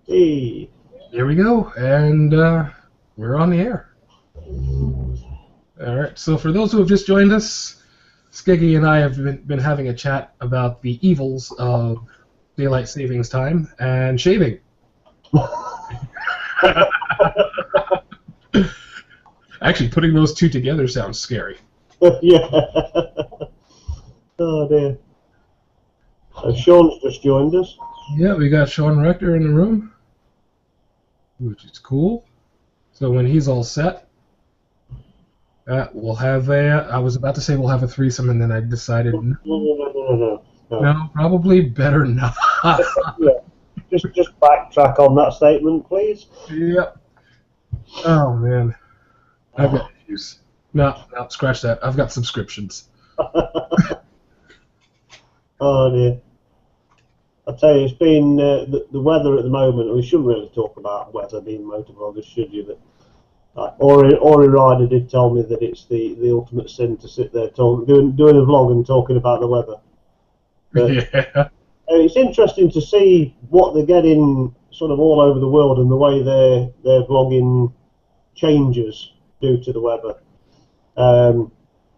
Hey. Here we go, and we're on the air. All right, so for those who have just joined us, Skeggy and I have been having a chat about the evils of daylight savings time and shaving. Actually, putting those two together sounds scary. Yeah. Oh dear. So Sean's just joined us. Yeah, we got Sean Rector in the room, which is cool. So when he's all set, we'll have a. I was about to say we'll have a threesome, and then I decided No, no, no, no, no, no. no, probably better not. Yeah. Just backtrack on that statement, please. Yep. Oh man. I've got issues. No, scratch that. I've got subscriptions. Oh dear. I tell you, it's been the weather at the moment. We shouldn't really talk about weather being motovloggers, should you? But Ori Ryder did tell me that it's the ultimate sin to sit there doing a vlog and talking about the weather. But Yeah. it's interesting to see what they're getting sort of all over the world and the way their vlogging changes due to the weather.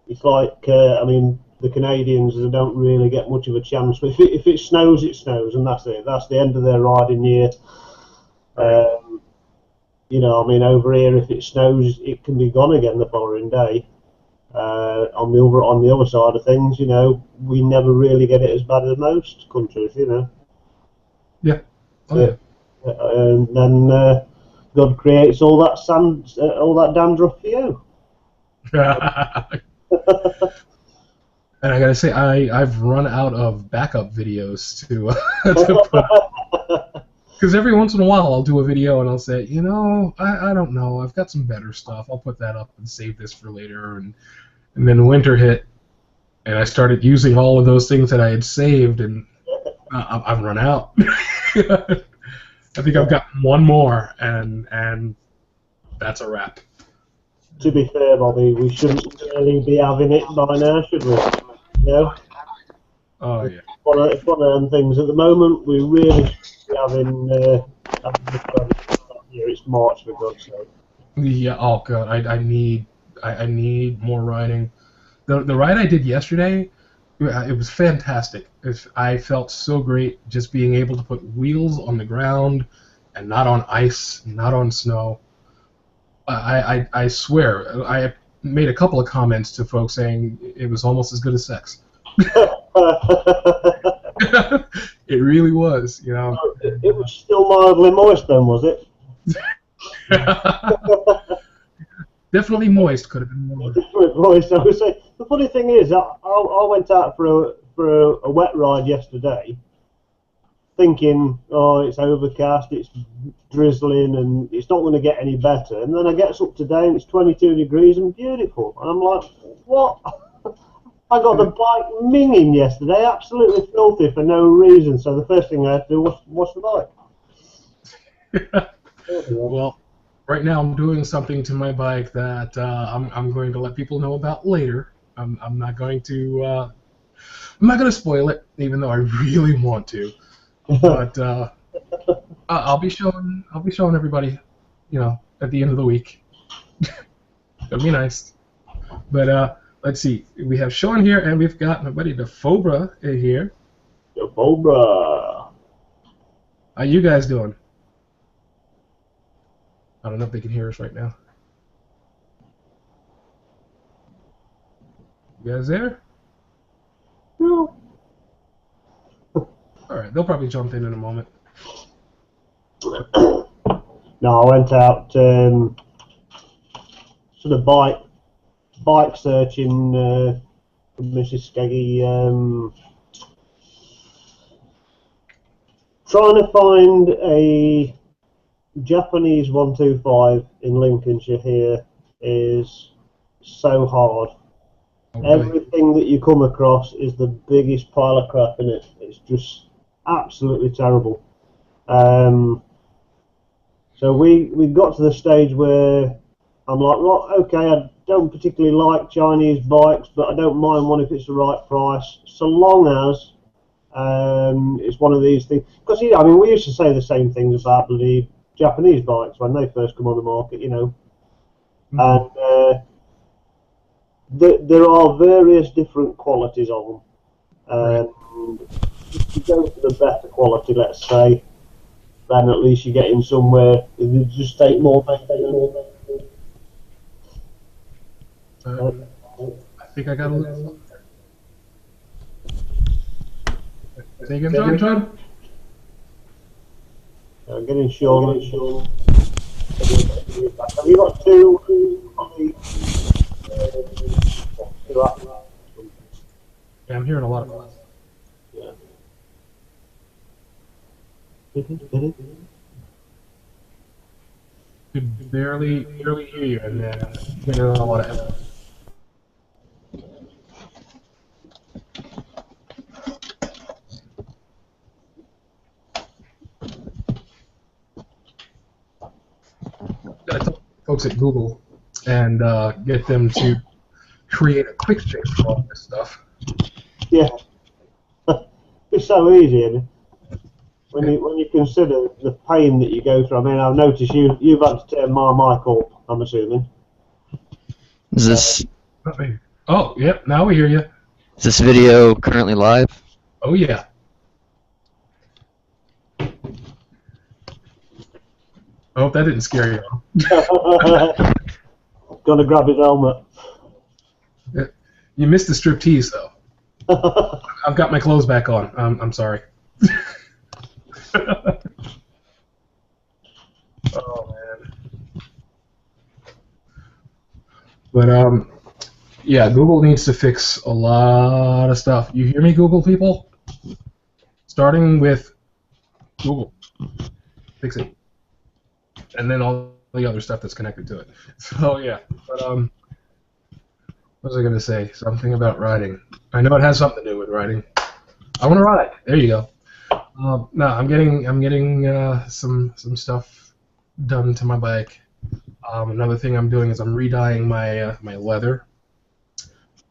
It's like, I mean, the Canadians, they don't really get much of a chance. If it snows, it snows, and that's it. That's the end of their riding year. You know, I mean, over here, if it snows, it can be gone again the following day. On the other side of things, you know, we never really get it as bad as most countries, you know. Yeah. Oh, But, and then God creates all that sand, all that dandruff for you. yeah. And I gotta say, I've run out of backup videos to put, because every once in a while I'll do a video and I'll say, I don't know, I've got some better stuff. I'll put that up and save this for later. And then winter hit, and I started using all of those things that I had saved, and I've run out. I think I've got one more, and that's a wrap. To be fair, Bobby, we shouldn't really be having it by now, should we? You know, Oh yeah. it's one of them things. At the moment, we really should be having this weather here. It's March, for God's sake. Yeah. Oh god, I need more riding. The ride I did yesterday, it was fantastic. I felt so great just being able to put wheels on the ground and not on ice, not on snow. I swear, I made a couple of comments to folks saying it was almost as good as sex. It really was, you know. It was still mildly moist then, was it? Definitely moist. Could have been more. Moist. I would say. The funny thing is, I went out for a wet ride yesterday, thinking, oh, it's overcast, it's drizzling, and it's not going to get any better. And then I get up today, and it's 22 degrees and beautiful. And I'm like, what? I got the bike minging yesterday, absolutely filthy for no reason. So the first thing I had to do was wash the bike. Well, right now I'm doing something to my bike that I'm going to let people know about later. I'm not going to spoil it, even though I really want to. But I'll be showing everybody, at the end of the week. That'd be nice. But let's see. We have Sean here, and we've got my buddy DeFobra here. DeFobra. How you guys doing? I don't know if they can hear us right now. You guys there? No. All right, they'll probably jump in a moment. No, I went out sort of bike searching for Mrs. Skeggy, trying to find a Japanese 125 in Lincolnshire here is so hard. Okay. Everything that you come across is the biggest pile of crap in it. It's just absolutely terrible. So we got to the stage where I'm like, right, okay, I don't particularly like Chinese bikes, but I don't mind one if it's the right price, so long as It's one of these things because I mean we used to say the same things about the Japanese bikes when they first come on the market, and there are various different qualities of them. And if you go for the better quality, let's say, then at least you're getting somewhere. You just take more maintenance. I think I got a little. Say again, John? I'm getting Sean. Have you got two? Yeah, I'm hearing a lot of us. Yeah. Could barely hear you, and then getting a lot of echo. Gotta talk to folks at Google and get them to create a quick fix for all this stuff. Yeah, it's so easy, isn't it? When you consider the pain that you go through. I mean, I've noticed you've had to turn my mic up, I'm assuming. Is this? Oh, yep. Now we hear you. Is this video currently live? Oh yeah. I hope that didn't scare you. Gonna grab his helmet. You missed the striptease though. I've got my clothes back on. I'm sorry. Oh man. But yeah, Google needs to fix a lot of stuff. You hear me, Google people? Starting with Google. Fix it. And then all the other stuff that's connected to it. So yeah. But what was I gonna say? Something about riding. I know it has something to do with riding. I want to ride. There you go. No, I'm getting some stuff done to my bike. Another thing I'm doing is I'm redying my my leather.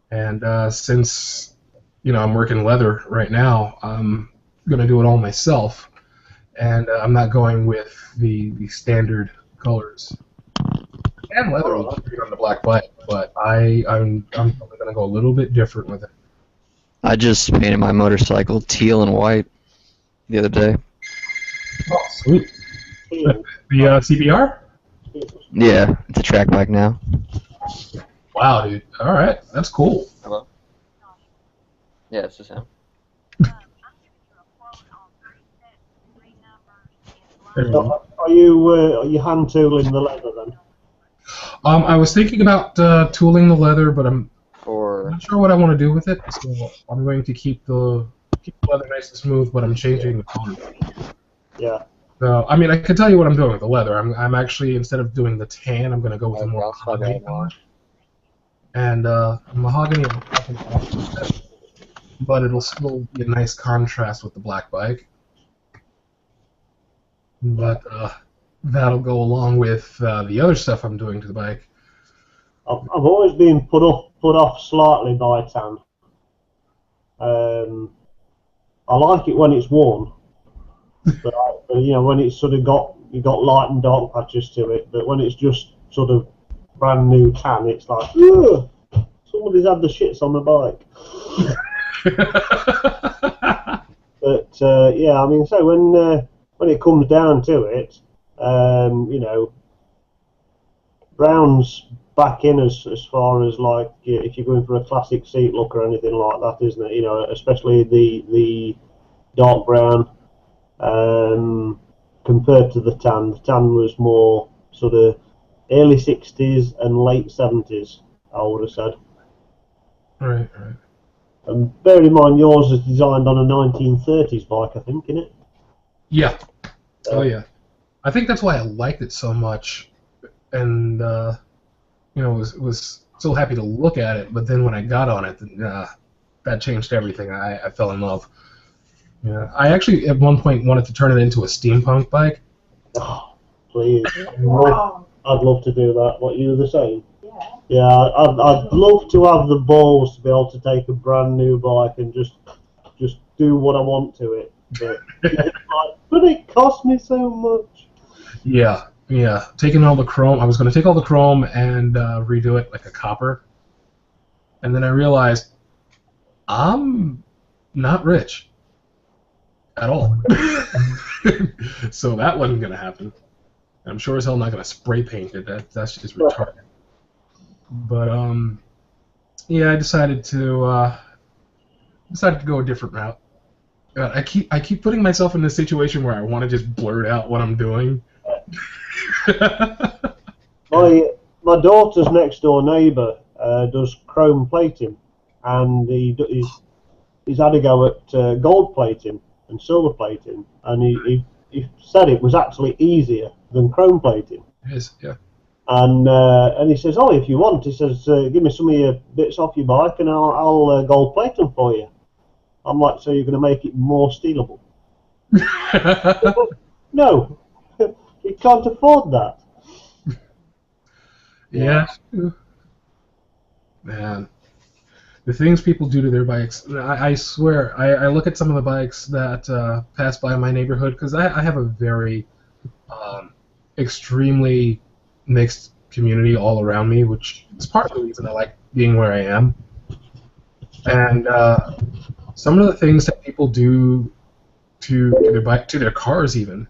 And since I'm working leather right now, I'm gonna do it all myself. And I'm not going with the standard colors. And leather looks great on the black bike, but I'm probably gonna go a little bit different with it. I just painted my motorcycle teal and white the other day. Oh, sweet. The CBR? Yeah, it's a track bike now. Wow, dude. All right, that's cool. Hello? Yeah, it's just him. So are you hand tooling the leather then? I was thinking about tooling the leather, but I'm Or not sure what I want to do with it. So I'm going to keep the leather nice and smooth, but I'm changing the color. Yeah. So I mean, I can tell you what I'm doing with the leather. I'm actually, instead of doing the tan, I'm going to go with a more mahogany color. And mahogany, but it'll still be a nice contrast with the black bike. But that'll go along with the other stuff I'm doing to the bike. I've always been put off slightly by tan. I like it when it's warm, but when it's sort of you got light and dark patches to it. But when it's just sort of brand new tan, it's like, ugh, somebody's had the shits on the bike. But yeah, I mean, so when it comes down to it, brown's back in as far as like if you're going for a classic seat look or anything like that, isn't it? Especially the dark brown compared to the tan. The tan was more sort of early 60s and late 70s, I would have said. Right. And bear in mind, yours is designed on a 1930s bike, I think, isn't it? Yeah. Oh yeah. I think that's why I liked it so much, and was so happy to look at it. But then when I got on it, that changed everything. I fell in love. Yeah. I actually at one point wanted to turn it into a steampunk bike. Oh, please. Wow. I'd love to do that. What, you the same? Yeah, I'd love to have the balls to be able to take a brand new bike and just do what I want to it. But, but it cost me so much. Yeah. Taking all the chrome. I was going to take all the chrome and redo it like a copper. And then I realized I'm not rich at all. So that wasn't going to happen. I'm sure as hell not going to spray paint it. That's just retarded. But yeah, I decided to go a different route. I keep putting myself in this situation where I want to just blurt out what I'm doing. My daughter's next door neighbour does chrome plating, and he's had a go at gold plating and silver plating, and he said it was actually easier than chrome plating. It is, yeah. And he says, oh, if you want, he says, give me some of your bits off your bike and I'll gold plate them for you. I'm like, so you're going to make it more stealable? No, you can't afford that. Yeah. Man, the things people do to their bikes, I swear, I look at some of the bikes that pass by my neighborhood, because I have a very extremely mixed community all around me, which is part of the reason I like being where I am. And some of the things that people do to their bike, to their cars even,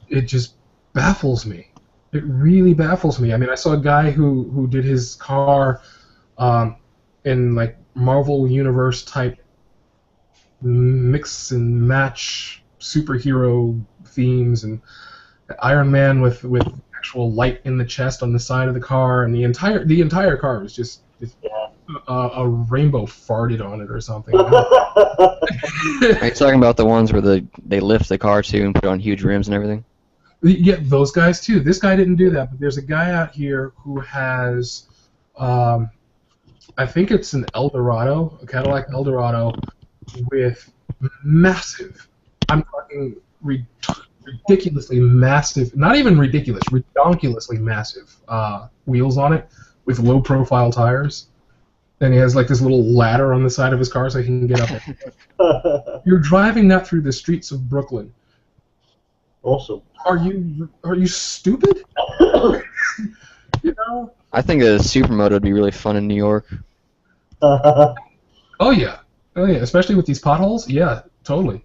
it just baffles me. It really baffles me. I mean, I saw a guy who did his car in like Marvel Universe type mix and match superhero themes, and Iron Man with actual light in the chest on the side of the car, and the entire car was just a rainbow farted on it or something. Are you talking about the ones where they lift the car too and put on huge rims and everything? Yeah, those guys too. This guy didn't do that, but there's a guy out here who has, I think it's an Eldorado, a Cadillac Eldorado, with massive, I'm talking ridiculously massive, not even ridiculous, redonkulously massive wheels on it with low-profile tires. And he has like this little ladder on the side of his car so he can get up. You're driving that through the streets of Brooklyn. Awesome. Are you stupid? You know? I think a supermoto would be really fun in New York. Oh yeah, especially with these potholes. Yeah, totally.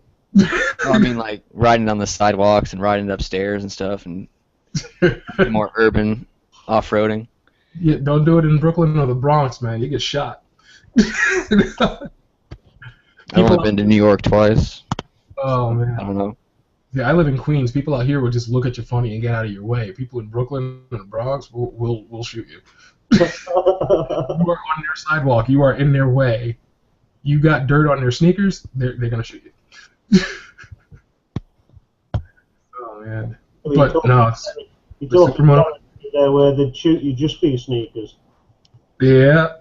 I mean, like riding down the sidewalks and riding upstairs and stuff, and more urban off-roading. Yeah, don't do it in Brooklyn or the Bronx, man. You get shot. I've only been to New York twice. Oh man. I don't know. Yeah, I live in Queens. People out here will just look at you funny and get out of your way. People in Brooklyn and the Bronx will shoot you. You are on their sidewalk. You are in their way. You got dirt on their sneakers. They're gonna shoot you. Oh man. But no, you talk about there where they'd shoot you just for your sneakers. Yeah.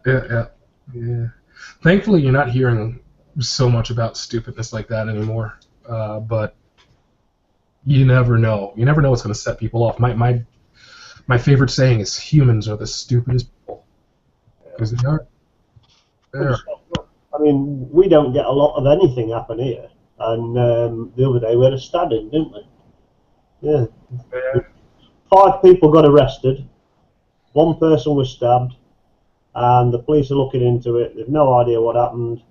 Thankfully, you're not hearing so much about stupidness like that anymore. But you never know. You never know what's going to set people off. My favorite saying is humans are the stupidest people. Because they are. I mean, we don't get a lot of anything happen here. And the other day we had a stabbing, didn't we? Yeah. 5 people got arrested. 1 person was stabbed. And the police are looking into it. They've no idea what happened.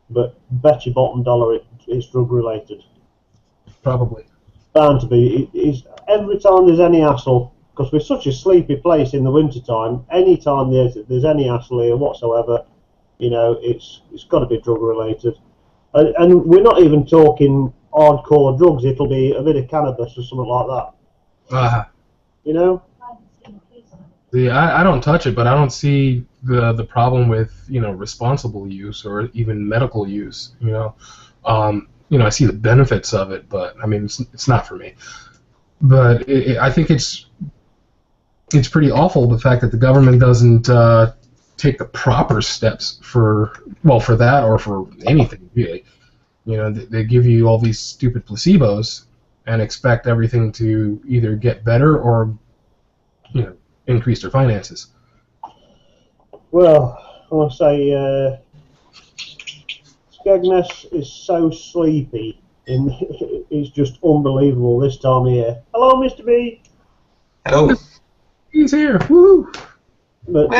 But bet your bottom dollar it's drug related. Probably. Bound to be. Every time there's any hassle, because we're such a sleepy place in the wintertime, any time there's any hassle here whatsoever, you know, it's got to be drug related. And we're not even talking hardcore drugs. It'll be a bit of cannabis or something like that. You know? See, I don't touch it, but I don't see the problem with, you know, responsible use or even medical use, you know. I see the benefits of it, but I mean, it's not for me. But I think it's pretty awful the fact that the government doesn't take the proper steps for that or for anything really. You know, they give you all these stupid placebos and expect everything to either get better or, you know, increase their finances. Well, I want to say Skegness is so sleepy. It's just unbelievable this time of year. Hello, Mr. B. Hello. He's here. Woo! But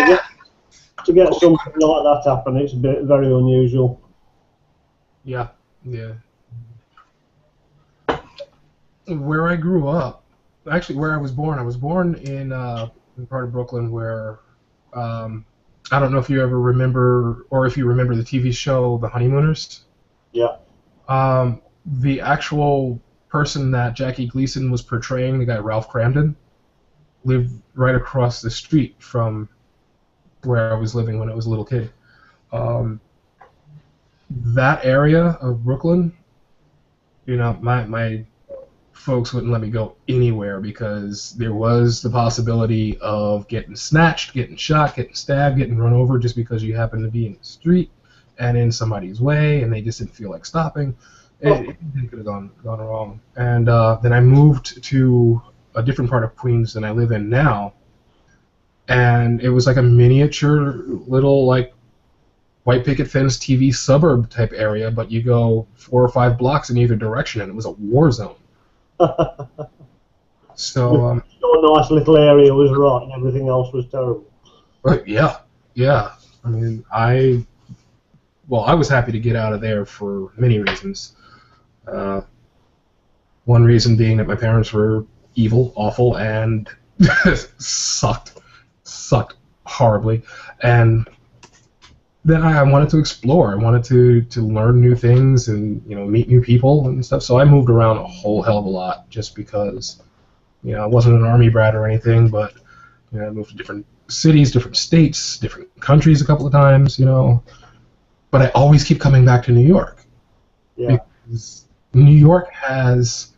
to get something like that happen, it's very unusual. Yeah, yeah. Where I grew up, actually where I was born in part of Brooklyn where, I don't know if you ever remember, or if you remember the TV show The Honeymooners. Yeah. The actual person that Jackie Gleason was portraying, the guy Ralph Cramden, lived right across the street from where I was living when I was a little kid. That area of Brooklyn, you know, my folks wouldn't let me go anywhere because there was the possibility of getting snatched, getting shot, getting stabbed, getting run over just because you happen to be in the street and in somebody's way and they just didn't feel like stopping. It could have gone wrong. And then I moved to a different part of Queens than I live in now, and it was like a miniature little like white picket fence TV suburb type area, but you go 4 or 5 blocks in either direction and it was a war zone. So your nice little area was right and everything else was terrible. yeah. I mean, I was happy to get out of there for many reasons. One reason being that my parents were evil, awful, and sucked horribly. And then I wanted to explore. I wanted to learn new things and meet new people and stuff. So I moved around a whole hell of a lot just because I wasn't an army brat or anything, but I moved to different cities, different states, different countries a couple of times. But I always keep coming back to New York. Yeah. Because New York has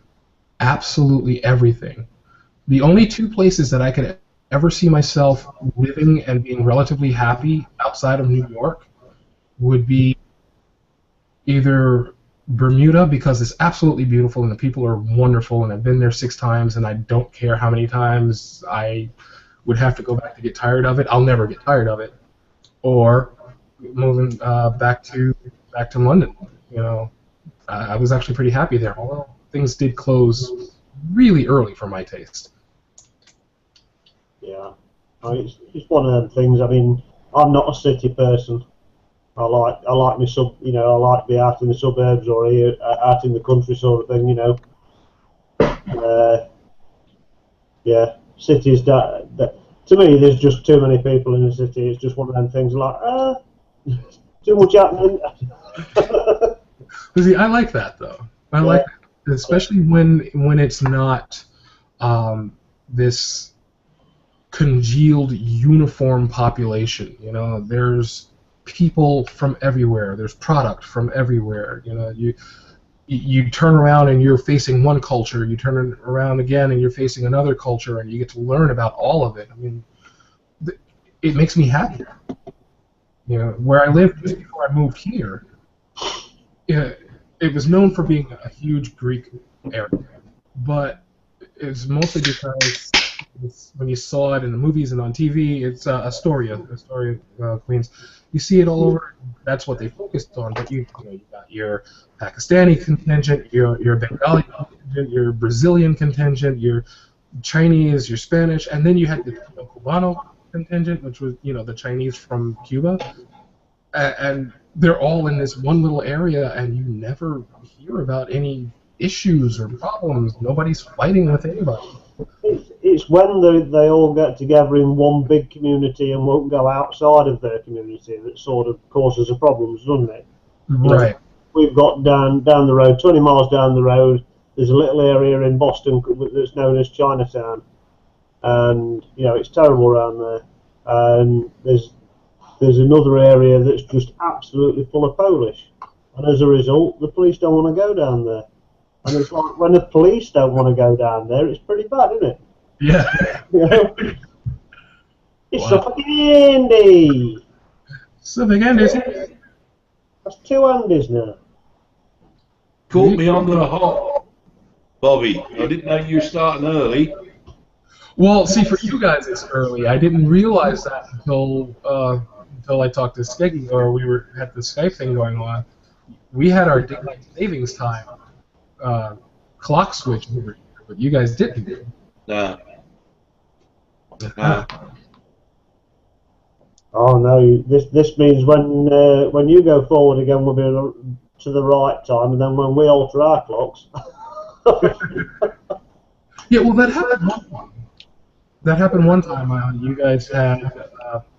absolutely everything. The only 2 places that I could ever see myself living and being relatively happy outside of New York would be either Bermuda, because it's absolutely beautiful and the people are wonderful and I've been there 6 times and I don't care how many times I would have to go back to get tired of it. I'll never get tired of it. Or moving back to London. I was actually pretty happy there, although things did close really early for my taste. Yeah, it's one of them things. I mean, I'm not a city person. I like my I like to be out in the suburbs or here, out in the country sort of thing. Yeah, cities that to me, there's just too many people in the city. It's just one of them things like too much happening. See, I like that though. I like that, especially when it's not this congealed, uniform population. There's people from everywhere. There's product from everywhere. You turn around and you're facing one culture. You turn around again and you're facing another culture, and you get to learn about all of it. I mean, it makes me happy. Where I lived just before I moved here, it was known for being a huge Greek area, but it's mostly because when you saw it in the movies and on TV, it's Astoria, Queens. You see it all over. That's what they focused on. But you got your Pakistani contingent, your Bengali contingent, your Brazilian contingent, your Chinese, your Spanish, and then you had the Cubano contingent, which was the Chinese from Cuba, and they're all in this one little area, and you never hear about any issues or problems. Nobody's fighting with anybody. It's when they all get together in one big community and won't go outside of their community that sort of causes the problems, doesn't it? Right. We've got down the road, 20 miles down the road, there's a little area in Boston that's known as Chinatown, and it's terrible around there. And there's another area that's just absolutely full of Polish, and as a result, the police don't want to go down there. And it's like when the police don't want to go down there, it's pretty bad, isn't it? Yeah. It's Suffolk Andy. Suffolk Andy. That's 2 Andys now. Caught me on the hop, Bobby. I didn't know you were starting early. Well, see, for you guys it's early. I didn't realize that until I talked to Skeggy, or we had the Skype thing going on. we had our daylight savings time clock switch over here, but you guys didn't. No. Uh, Oh no! This means when you go forward again, we'll be to the right time, and then when we alter our clocks. Yeah, well, that happened one time. That happened one time. You guys had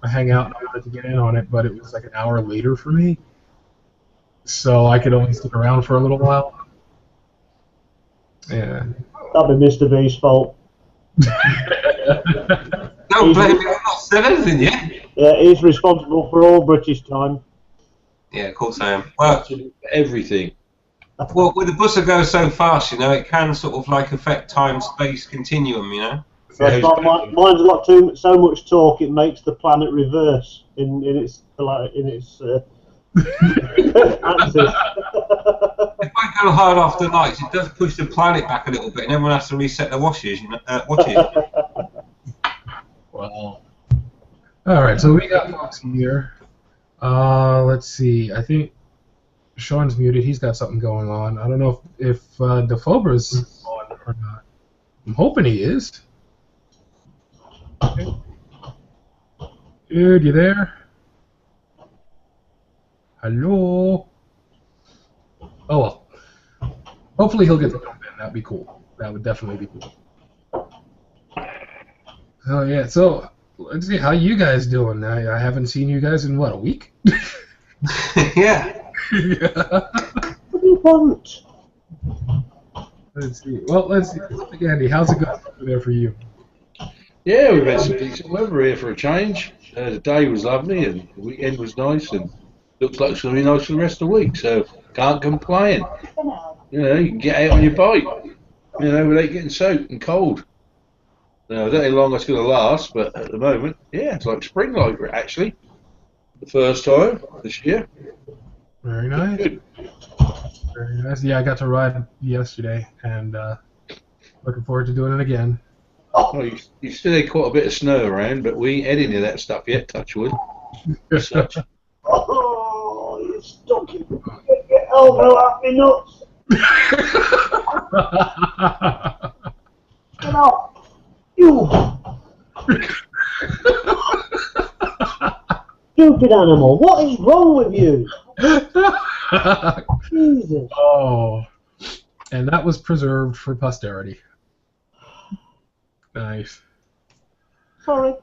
a hangout, and I wanted to get in on it, but it was like an hour later for me, so I could only stick around for a little while. Yeah. That'd be Mr. V's fault. Don't blame me, I've not said anything yet. Yeah, he's responsible for all British time. Yeah, of course I am. Well, Everything. well, with the bus that goes so fast, you know, it can sort of like affect time-space continuum, you know. That's like mine's got so much talk it makes the planet reverse in its answers. If I go hard after nights, it does push the planet back a little bit, and everyone has to reset their watches, you know. Watches. Well. All right, so we got folks here. Let's see. I think Sean's muted. He's got something going on. I don't know if DeFobra's on or not. I'm hoping he is. Okay. Dude, you there? Hello? Oh, well. Hopefully he'll get to jump in. That'd be cool. That would definitely be cool. Oh, yeah. So, let's see. How you guys doing? I haven't seen you guys in, what, a week? Yeah. Yeah. What do you want? Let's see. Well, let's see. Andy, how's it going over there for you? Yeah, we've had some decent weather here for a change. The day was lovely and the weekend was nice and looks like it's going to be nice for the rest of the week, so can't complain. You know, you can get out on your bike, you know, without getting soaked and cold. Now, I don't know how long that's going to last, but at the moment, yeah, it's like spring like actually. The first time this year. Very nice. Good. Very nice. Yeah, I got to ride yesterday, and looking forward to doing it again. Well, you still had quite a bit of snow around, but we ain't had any of that stuff yet, touch wood. Such. Oh, you're stuck in. Get your elbow out me nuts. Get off. You. Stupid animal. What is wrong with you? Jesus. Oh. And that was preserved for posterity. Nice. Sorry.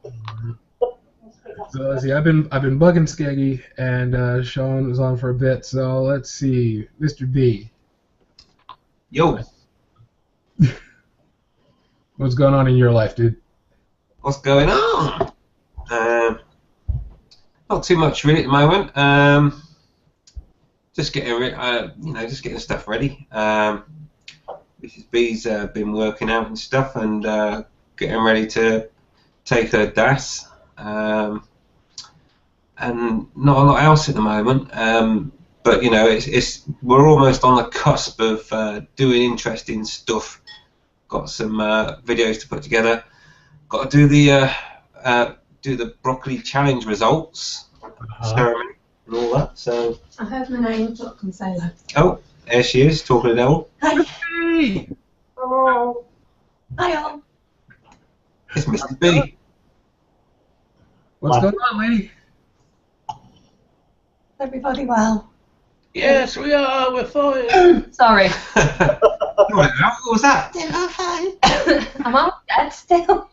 So let's see, I've been bugging Skeggy, and Sean was on for a bit. So let's see, Mr. B. Yo, What's going on in your life, dude? what's going on? Not too much really at the moment. Just getting, just getting stuff ready. Mrs. B's been working out and stuff, and getting ready to take her DAS. And not a lot else at the moment. But you know, we're almost on the cusp of doing interesting stuff. Got some videos to put together. Got to do the broccoli challenge results ceremony and all that. So I heard my name. Look and say hello. oh, there she is talking to Devil. Hi. Hey! Hello. Hi all. It's Mr. B. What's going on, lady? Everybody well? Yes, we are. We're fine. Sorry. What was that? I'm all dead still.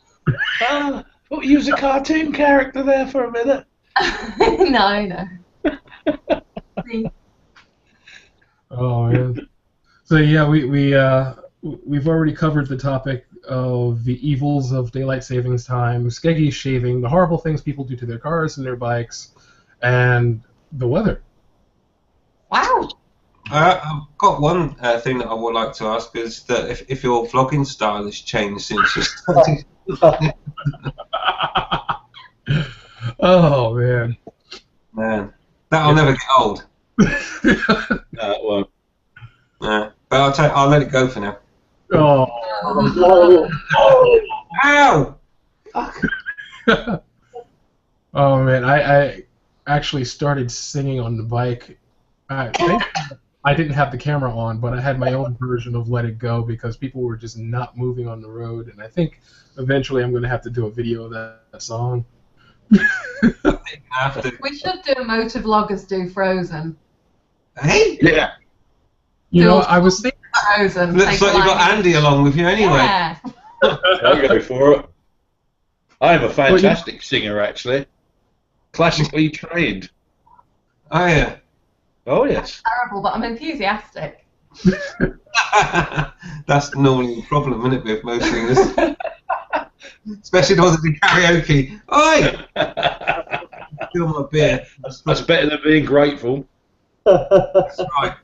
Thought you was a cartoon character there for a minute. No. Oh man. So yeah, we've already covered the topic of the evils of daylight savings time, Skeggy shaving, the horrible things people do to their cars and their bikes, and the weather. Wow. I've got one thing that I would like to ask is that if your vlogging style has changed since you started. Oh man. Man, that'll never get old. No, it won't. But I'll let it go for now. Oh. Ow! Oh man, I actually started singing on the bike. I didn't have the camera on, but I had my own version of Let It Go because people were just not moving on the road, and I think eventually I'm going to have to do a video of that song. After. We should do a Motovloggers do Frozen. Hey? Yeah. You know, I was thinking. Frozen. Looks like you've got Andy along with you anyway. Yeah. I'll go for it. I am a fantastic singer, actually. Classically trained. Oh, yeah. Oh, yes. Terrible, but I'm enthusiastic. That's normally a problem, isn't it, with most singers? Especially the ones that do karaoke. Oi! Fill my beer. That's better than being grateful. That's right.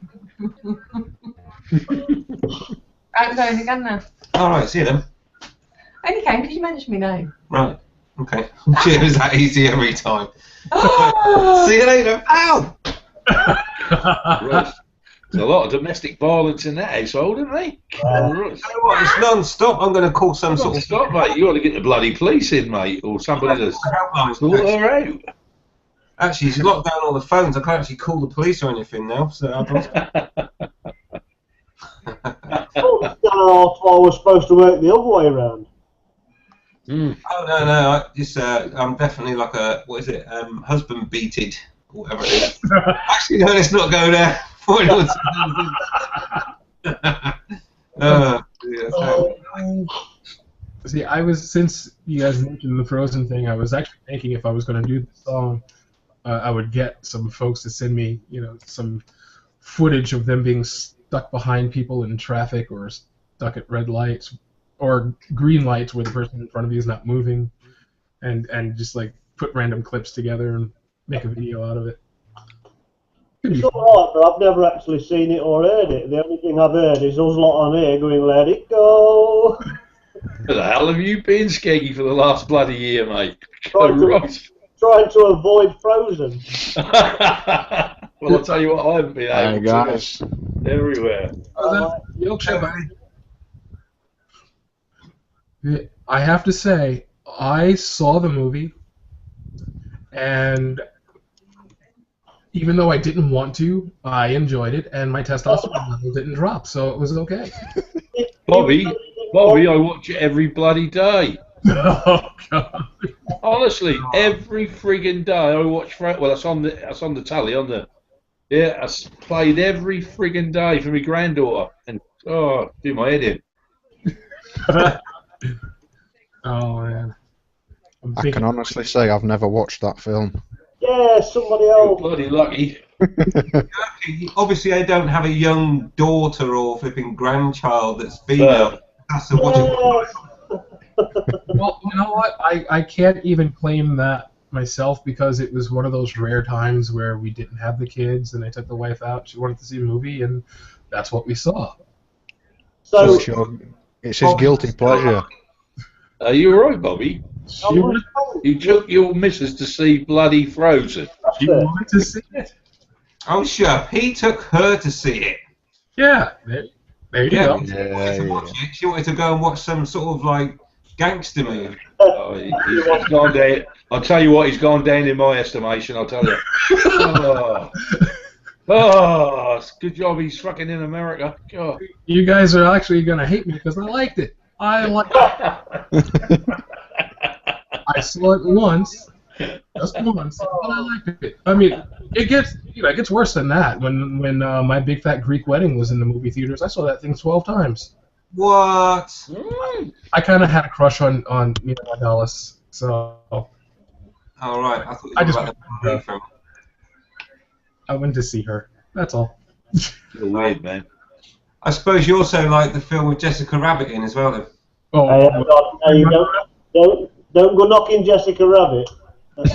Right, we're going again now. Alright, see you then. Only came because you mentioned me name. Right. Okay. Cheers, that easy every time. Oh! See you later. Ow! Right. There's a lot of domestic violence in that household, isn't there? Right. You know what? It's non-stop. I'm going to call some sort of Stop, mate. You got to get the bloody police in, mate, or somebody to sort her out. Actually, she's locked down all the phones. I can't actually call the police or anything now. So I I was supposed to work the other way around. Mm. Oh no! I'm definitely like a husband beated or whatever it is. Actually, no, let's not go there. See, since you guys mentioned the Frozen thing, I was actually thinking if I was going to do the song, I would get some folks to send me, some footage of them being stuck behind people in traffic or stuck at red lights or green lights where the person in front of you is not moving, and just like put random clips together and make a video out of it. It's alright, but I've never actually seen it or heard it. The only thing I've heard is us lot on here going, "Let it go." Where the hell have you been, Skeggy, for the last bloody year, mate? Trying to avoid Frozen. Well, I'll tell you what, I haven't been able Hey, guys. to. Everywhere. Yorkshire, buddy. I have to say, I saw the movie, and even though I didn't want to, I enjoyed it, and my testosterone level didn't drop, so it was okay. Bobby, I watch it every bloody day. Oh, God. Honestly, every friggin' day I watch. Well, that's on the tally on the. Yeah, it's played every friggin' day for my granddaughter, and do my head in. Oh man. I can honestly say I've never watched that film. Yeah, somebody You're else. bloody lucky. Obviously, I don't have a young daughter or flipping grandchild that's female. That's to watch it. Well, you know what? I can't even claim that myself because it was one of those rare times where we didn't have the kids and I took the wife out. She wanted to see a movie and that's what we saw. So, It's his guilty pleasure. Are you alright, Bobby? She wanted, You took your missus to see bloody Frozen. she wanted to see it. Oh, sure. He took her to see it. Yeah, there you go. She wanted to go and watch some sort of like gangster movie. He's gone down. I'll tell you what, he's gone down in my estimation. I'll tell you. It's good job he's fucking in America. God. You guys are actually going to hate me because I liked it. I liked it. I saw it once, just once, but I liked it. I mean, it gets worse than that. When My Big Fat Greek Wedding was in the movie theaters, I saw that thing 12 times. What? I kind of had a crush on Dallas, so. All right. I thought you I were just about to leave from. I went to see her. That's all. You're weird, man. I suppose you also like the film with Jessica Rabbit in as well, then. Don't go knocking Jessica Rabbit. There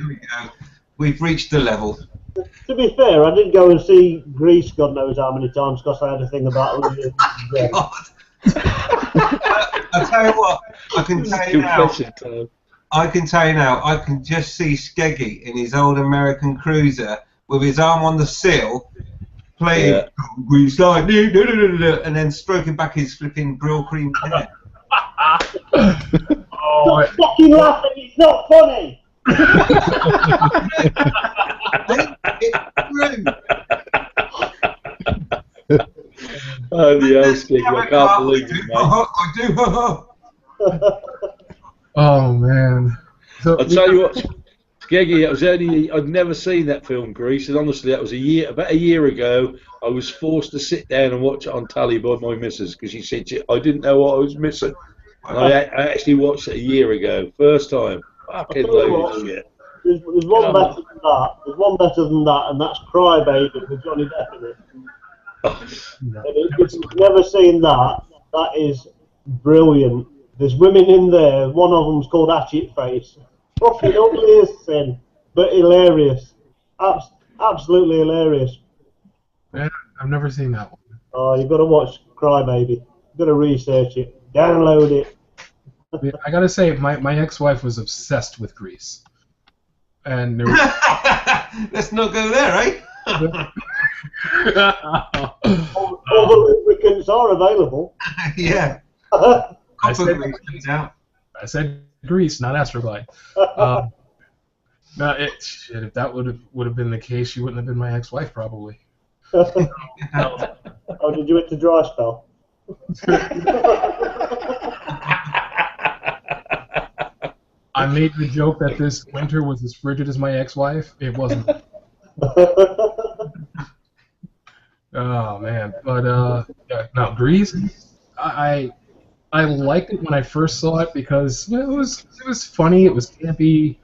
we go. We've reached the level. To be fair, I did go and see Grease God knows how many times because I had a thing about Olivia. God. I'll tell you what, I can tell you now, I can just see Skeggy in his old American cruiser with his arm on the sill, playing Grease like, and then stroking back his flipping grill cream hair. Stop fucking laughing, it's not funny! It's true. Oh, the old stick. I can't believe it, mate. I do. Oh man. So I'll tell you what, Skeggy, I'd never seen that film, Grease, and honestly, that was about a year ago. I was forced to sit down and watch it on telly by my missus because she said I didn't know what I was missing. And I actually watched it a year ago, first time. Fucking load of shit. There's one better than that. There's one better than that, and that's Cry Baby with Johnny Depp in it. And if you've never seen that, that is brilliant. There's women in there. One of them's called Hatchet Face. Fucking ugly as sin, but hilarious. Absolutely hilarious. Man, I've never seen that one. Oh, you've got to watch Cry Baby. You've got to research it. Download it. I gotta say, my ex-wife was obsessed with Grease. And there was... Let's not go there, eh? All the lubricants are available. Yeah. I said Grease, not Astroglide. No, if that would have been the case, she wouldn't have been my ex-wife, probably. Oh, did you hit the dry spell? I made the joke that this winter was as frigid as my ex-wife. It wasn't. Oh man, but yeah, no, Grease. I liked it when I first saw it because it was funny. It was campy.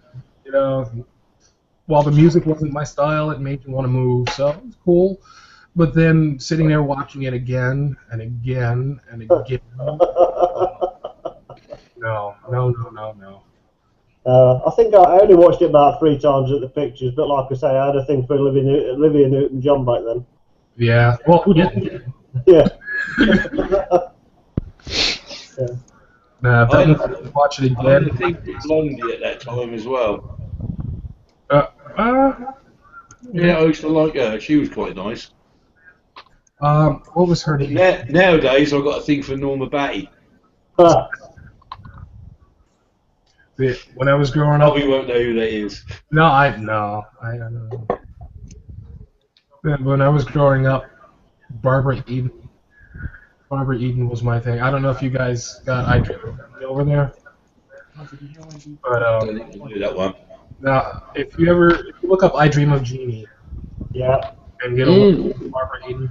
You know, while the music wasn't my style, it made you want to move. So it was cool. But then sitting there watching it again and again and again. No. I think I only watched it about 3 times at the pictures, but like I say, I had a thing for Olivia Newton-John back then. Yeah. Well, yeah. Yeah. If I can watch it again. I think Blondie at that time as well. Yeah, I used to like her. She was quite nice. What was her name? Nowadays, I've got a thing for Norma Batty. When I was growing up, Bobby won't know who that is. No, I don't know. When I was growing up, Barbara Eden was my thing. I don't know if you guys got I Dream of Jeannie over there, but I don't think I knew that one. now if you look up I Dream of Jeannie, Yeah. and get a look at Barbara Eden.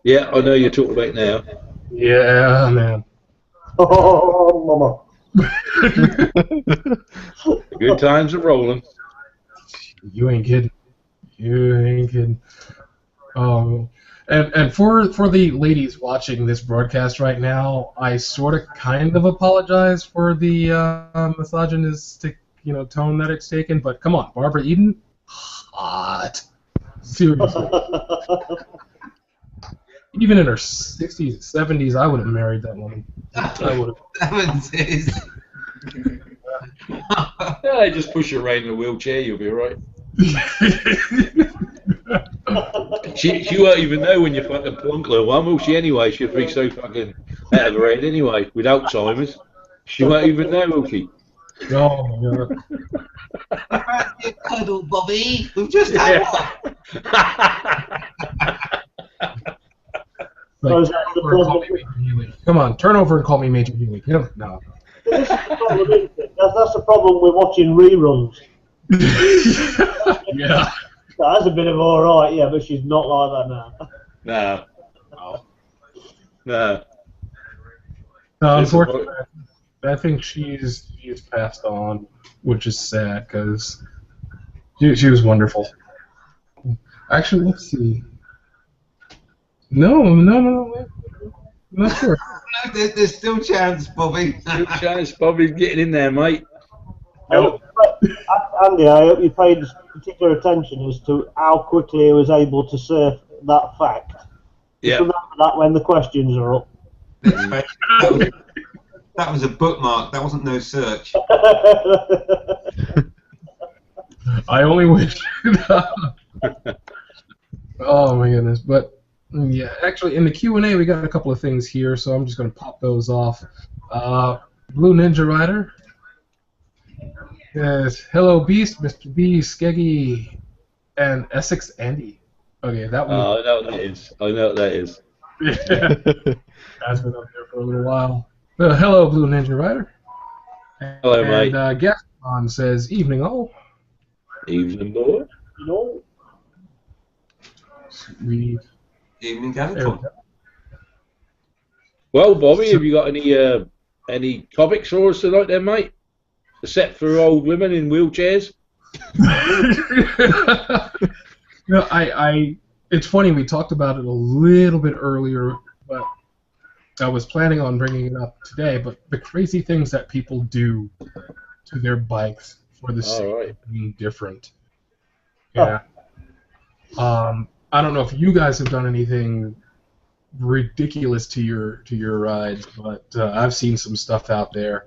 Yeah, I know you're talking about now. Yeah, man. Oh, mama. The good times are rolling. You ain't kidding. And for the ladies watching this broadcast right now, I sort of kind of apologize for the misogynistic, tone that it's taken. But come on, Barbara Eden, hot. Seriously. Even in her 60s, 70s, I would have married that woman. I would have. Yeah, just push her around in a wheelchair, you'll be alright. She won't even know when you fucking plonk her one, will she anyway? She'll be so fucking out of her head anyway, with Alzheimer's. She won't even know, will she? No. Cuddle, Bobby. We've just had Like, come on, turn over and call me Major Healy. No. This is the problem, isn't it? That's the problem with watching reruns. Yeah. That's a bit of alright, yeah, but she's not like that now. No. No, unfortunately, I think she's passed on, which is sad because she was wonderful. Actually, let's see. No. I'm not sure. There's still chance, Bobby. Still chance, Bobby's getting in there, mate. Andy, I hope you paid particular attention as to how quickly he was able to surf that fact. Yeah. Remember that when the questions are up. That was a bookmark. That wasn't no search. I only wish. Oh my goodness! But yeah, actually, in the Q&A, we got a couple of things here, so I'm just going to pop those off. Blue Ninja Rider. Yes. Hello, Beast, Mr. B, Skeggy, and Essex Andy. Okay, that one. Oh, I know what that is. Yeah. Has been up there for a little while. Hello, Blue Ninja Rider. Hello, mate. And Gaston says, evening all. Evening, boy. You know, Sweet. Evening, There we Gavin. go. Well, Bobby, have you got any topics for us tonight, then, mate? Except for old women in wheelchairs. No, it's funny, we talked about it a little bit earlier, but I was planning on bringing it up today, but the crazy things that people do to their bikes for the sake of being different. Yeah. I don't know if you guys have done anything ridiculous to your rides, but I've seen some stuff out there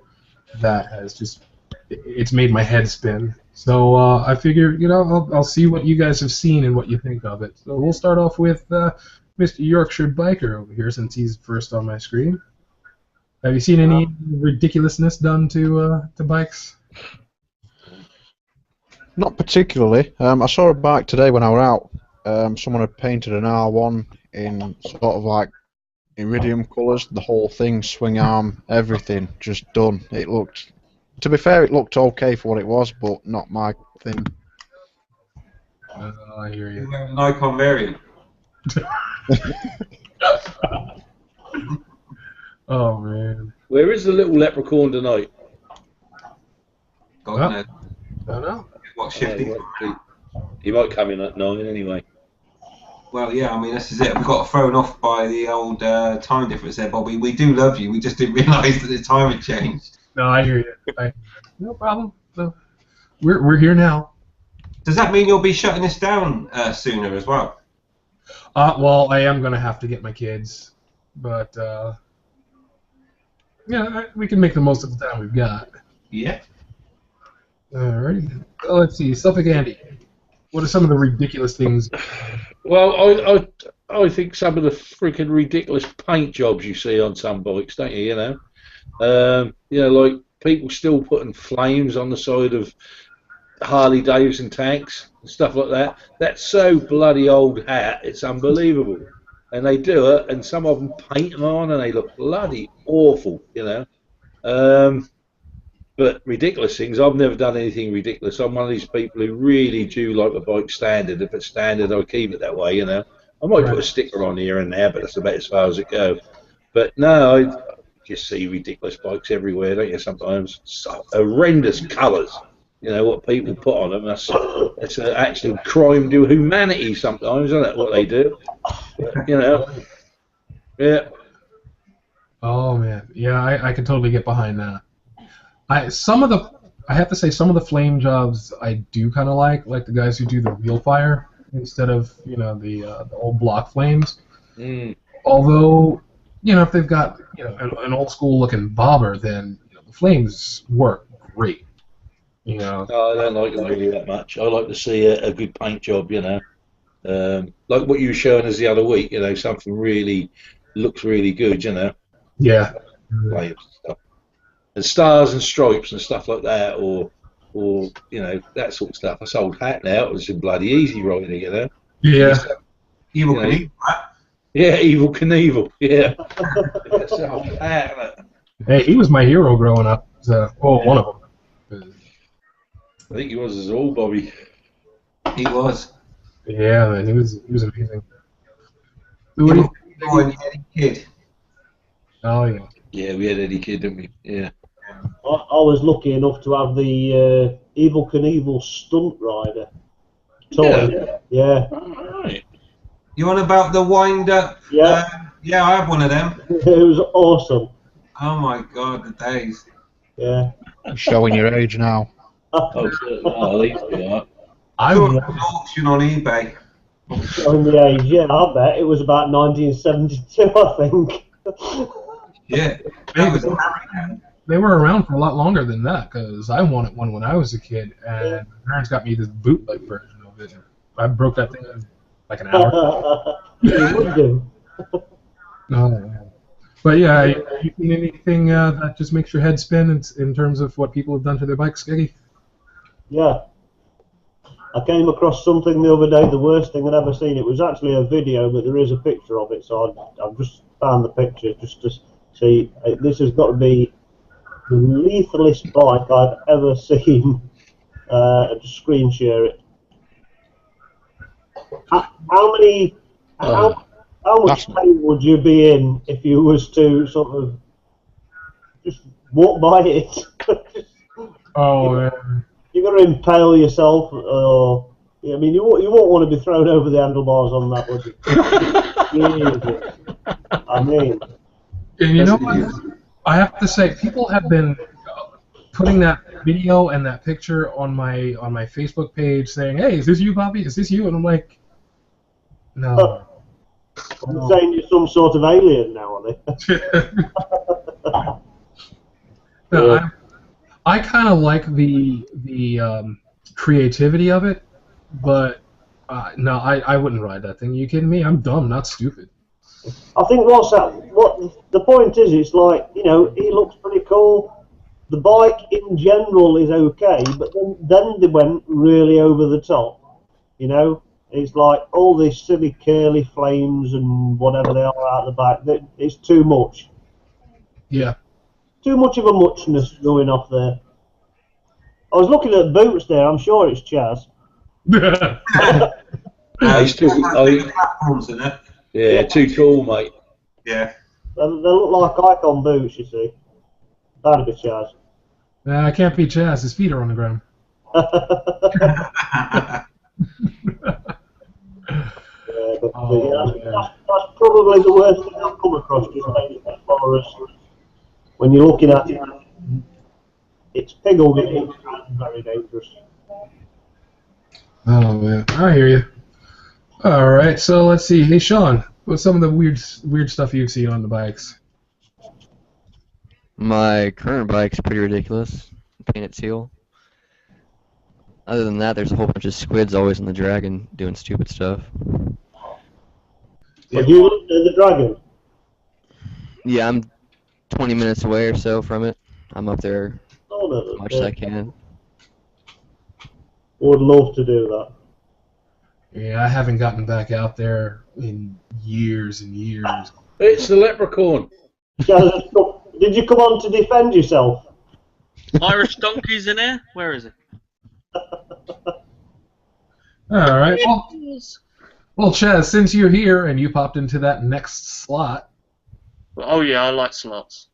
that has just it's made my head spin. So I figure, I'll see what you guys have seen and what you think of it. So we'll start off with Mr. Yorkshire Biker over here, since he's first on my screen. Have you seen any ridiculousness done to bikes? Not particularly. I saw a bike today when I was out. Someone had painted an R1 in sort of like iridium colours. The whole thing, swing arm, everything, just done. It looked, to be fair, it looked okay for what it was, but not my thing. I hear you. An Nikon variant. Oh man. Where is the little leprechaun tonight? God Huh? knows. I don't know. What shifting? He might come in at 9 anyway. Well, yeah, I mean, this is it. We got thrown off by the old time difference there, Bobby. We do love you. We just didn't realise that the time had changed. No, I hear you. No problem. So, we're here now. Does that mean you'll be shutting this down sooner as well? Well, I am gonna have to get my kids, but yeah, we can make the most of the time we've got. Yeah. Alrighty. Let's see, Suffolk Andy. What are some of the ridiculous things? Well, I think some of the freaking ridiculous paint jobs you see on some bikes, don't you? Like people still putting flames on the side of Harley Davidson tanks and stuff like that. That's so bloody old hat. It's unbelievable. And they do it, and some of them paint them on, and they look bloody awful. But ridiculous things. I've never done anything ridiculous. I'm one of these people who really do like the bike standard. If it's standard, I'll keep it that way. I might put a sticker on here and there, but that's about as far as it goes. But no, I just see ridiculous bikes everywhere, don't you? Sometimes so horrendous colours. What people put on them. That's an actual crime to humanity. Sometimes, isn't it? What they do. Yeah. Oh man, yeah, I can totally get behind that. I have to say some of the flame jobs I do kind of like the guys who do the wheel fire instead of the old block flames. Although if they've got an old school looking bobber, then the flames work great. I don't like them really that much. I like to see a good paint job. Like what you were showing us the other week. Something really looks really good. Yeah. Flames and stuff. And stars and stripes and stuff like that, or that sort of stuff. That's old hat now. It was bloody easy riding, Yeah. Evil Knievel, right? Yeah, Evil Knievel. Yeah. That's old hat, isn't it? Hey, he was my hero growing up. One of them. I think he was as all, Bobby. He was. Yeah, man, he was amazing. Evil Knievel and Eddie Kidd. Oh yeah. Yeah, we had Eddie Kidd, didn't we? Yeah. I was lucky enough to have the Evil Knievel stunt rider. Toy. Yeah. Alright. You on about the wind up? Yeah. Yeah, I have one of them. It was awesome. Oh my God, the days. Yeah. You're showing your age now. Oh, certainly. Oh, at least we are. I saw an auction on eBay. On the age, yeah, I bet. It was about 1972, I think. Yeah, that was American. They were around for a lot longer than that, because I wanted one when I was a kid, and my parents got me this bootleg version of it. I broke that thing in like an hour. You would do. No. But yeah, you seen anything that just makes your head spin in terms of what people have done to their bikes, Skeggy? Yeah. I came across something the other day, the worst thing I'd ever seen. It was actually a video, but there is a picture of it, so I've just found the picture just to see. This has got to be the lethalest bike I've ever seen. Just screen share it. How much pain would you be in if you was to sort of just walk by it? Oh, You've got to impale yourself, or I mean, you won't want to be thrown over the handlebars on that, would you? Jesus. I mean, and you know what? I have to say, people have been putting that video and that picture on my Facebook page, saying, "Hey, is this you, Bobby? Is this you?" And I'm like, no. I'm saying you're some sort of alien now, are they? No, I kind of like the creativity of it, but no, I wouldn't ride that thing. Are you kidding me? I'm dumb, not stupid. I think what the point is, it's like, you know, it looks pretty cool. The bike in general is okay, but then they went really over the top. You know, it's like all these silly curly flames and whatever they are out the back. It's too much. Yeah. Too much of a muchness going off there. I was looking at boots there. I'm sure it's Chaz. He's too, platforms in it. yeah, too cool, mate. Yeah. They look like icon boots, you see. That'd be Chaz. Nah, I can't beat Chaz. His feet are on the ground. That's probably the worst thing I've come across, just as far as when you're looking at it. It's piggled, it's very dangerous. Oh man, I hear you. All right, so let's see. Hey Sean, what's some of the weird stuff you've seen on the bikes? My current bike's pretty ridiculous. Painted teal. Other than that, there's a whole bunch of squids always in the Dragon doing stupid stuff. Have you looked at the Dragon? Yeah, I'm 20 minutes away or so from it. I'm up there as much as I can. Would love to do that. Yeah, I haven't gotten back out there in years and years. It's the leprechaun. Did you come on to defend yourself? Irish donkey's in here? Where is it? All right. Well, Chaz, since you're here and you popped into that next slot. Oh yeah, I like slots.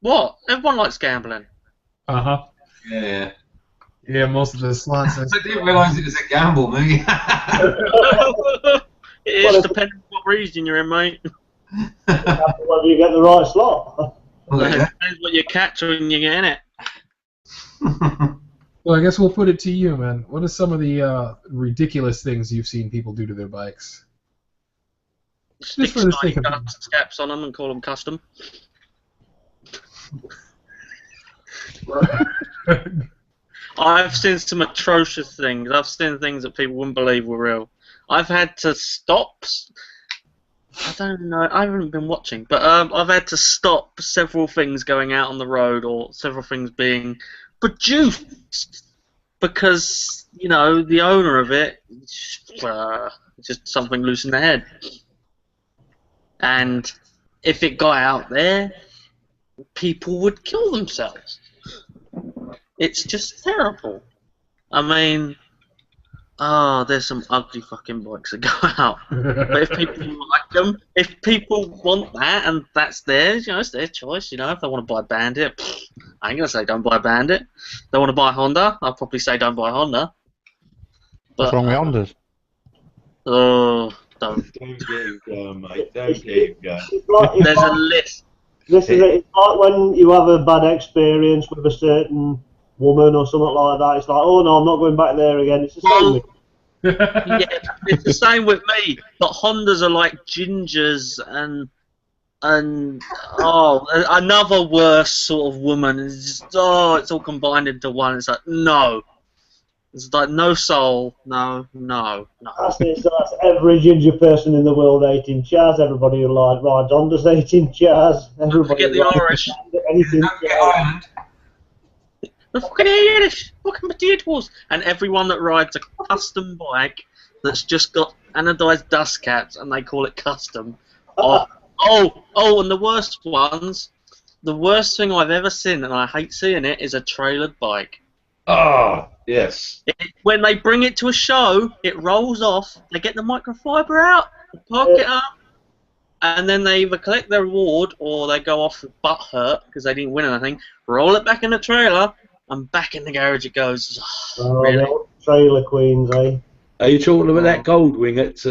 What? Everyone likes gambling. Uh-huh. Yeah. Yeah, most of the slots. I didn't realise it was a gamble, mate. It is, depending on what region you're in, mate. Whether you get the right slot. Well, It yeah. depends what you catch when you get in it. Well, I guess we'll put it to you, man. What are some of the ridiculous things you've seen people do to their bikes? Stick for the sake of dust caps on them and call them custom. I've seen some atrocious things. I've seen things that people wouldn't believe were real. I've had to stop. I don't know. I haven't been watching, but I've had to stop several things going out on the road or several things being produced because, you know, the owner of it just something loose in the head. And if it got out there, people would kill themselves. It's just terrible. I mean, there's some ugly fucking bikes that go out. But if people like them, if people want that and that's theirs, you know, it's their choice. You know, if they want to buy Bandit, I ain't gonna say don't buy Bandit. They want to buy Honda, I'll probably say don't buy Honda. What's wrong with Hondas? Oh, don't. Don't get him going, mate. Don't get him going. There's a list. This is it. It's like when you have a bad experience with a certain woman or something like that. It's like, oh no, I'm not going back there again. It's the same with Yeah, it's the same with me. But Hondas are like gingers and another worse sort of woman. It's just, it's all combined into one. It's like no, it's like no soul, no. That's every ginger person in the world hating Chaz. Everybody who rides Honda's hating Chaz. Everybody Forget the Irish. anything. Don't get Ireland. The fucking Irish, fucking potatoes. And everyone that rides a custom bike that's just got anodized dust caps and they call it custom. And the worst ones, the worst thing I've ever seen, and I hate seeing it, is a trailered bike. Ah, yes. When they bring it to a show, it rolls off, they get the microfiber out, park it up, and then they either collect their reward or they go off with butt hurt because they didn't win anything, roll it back in the trailer, and back in the garage it goes. Really? Trailer queens, eh? Are you talking about that Goldwing at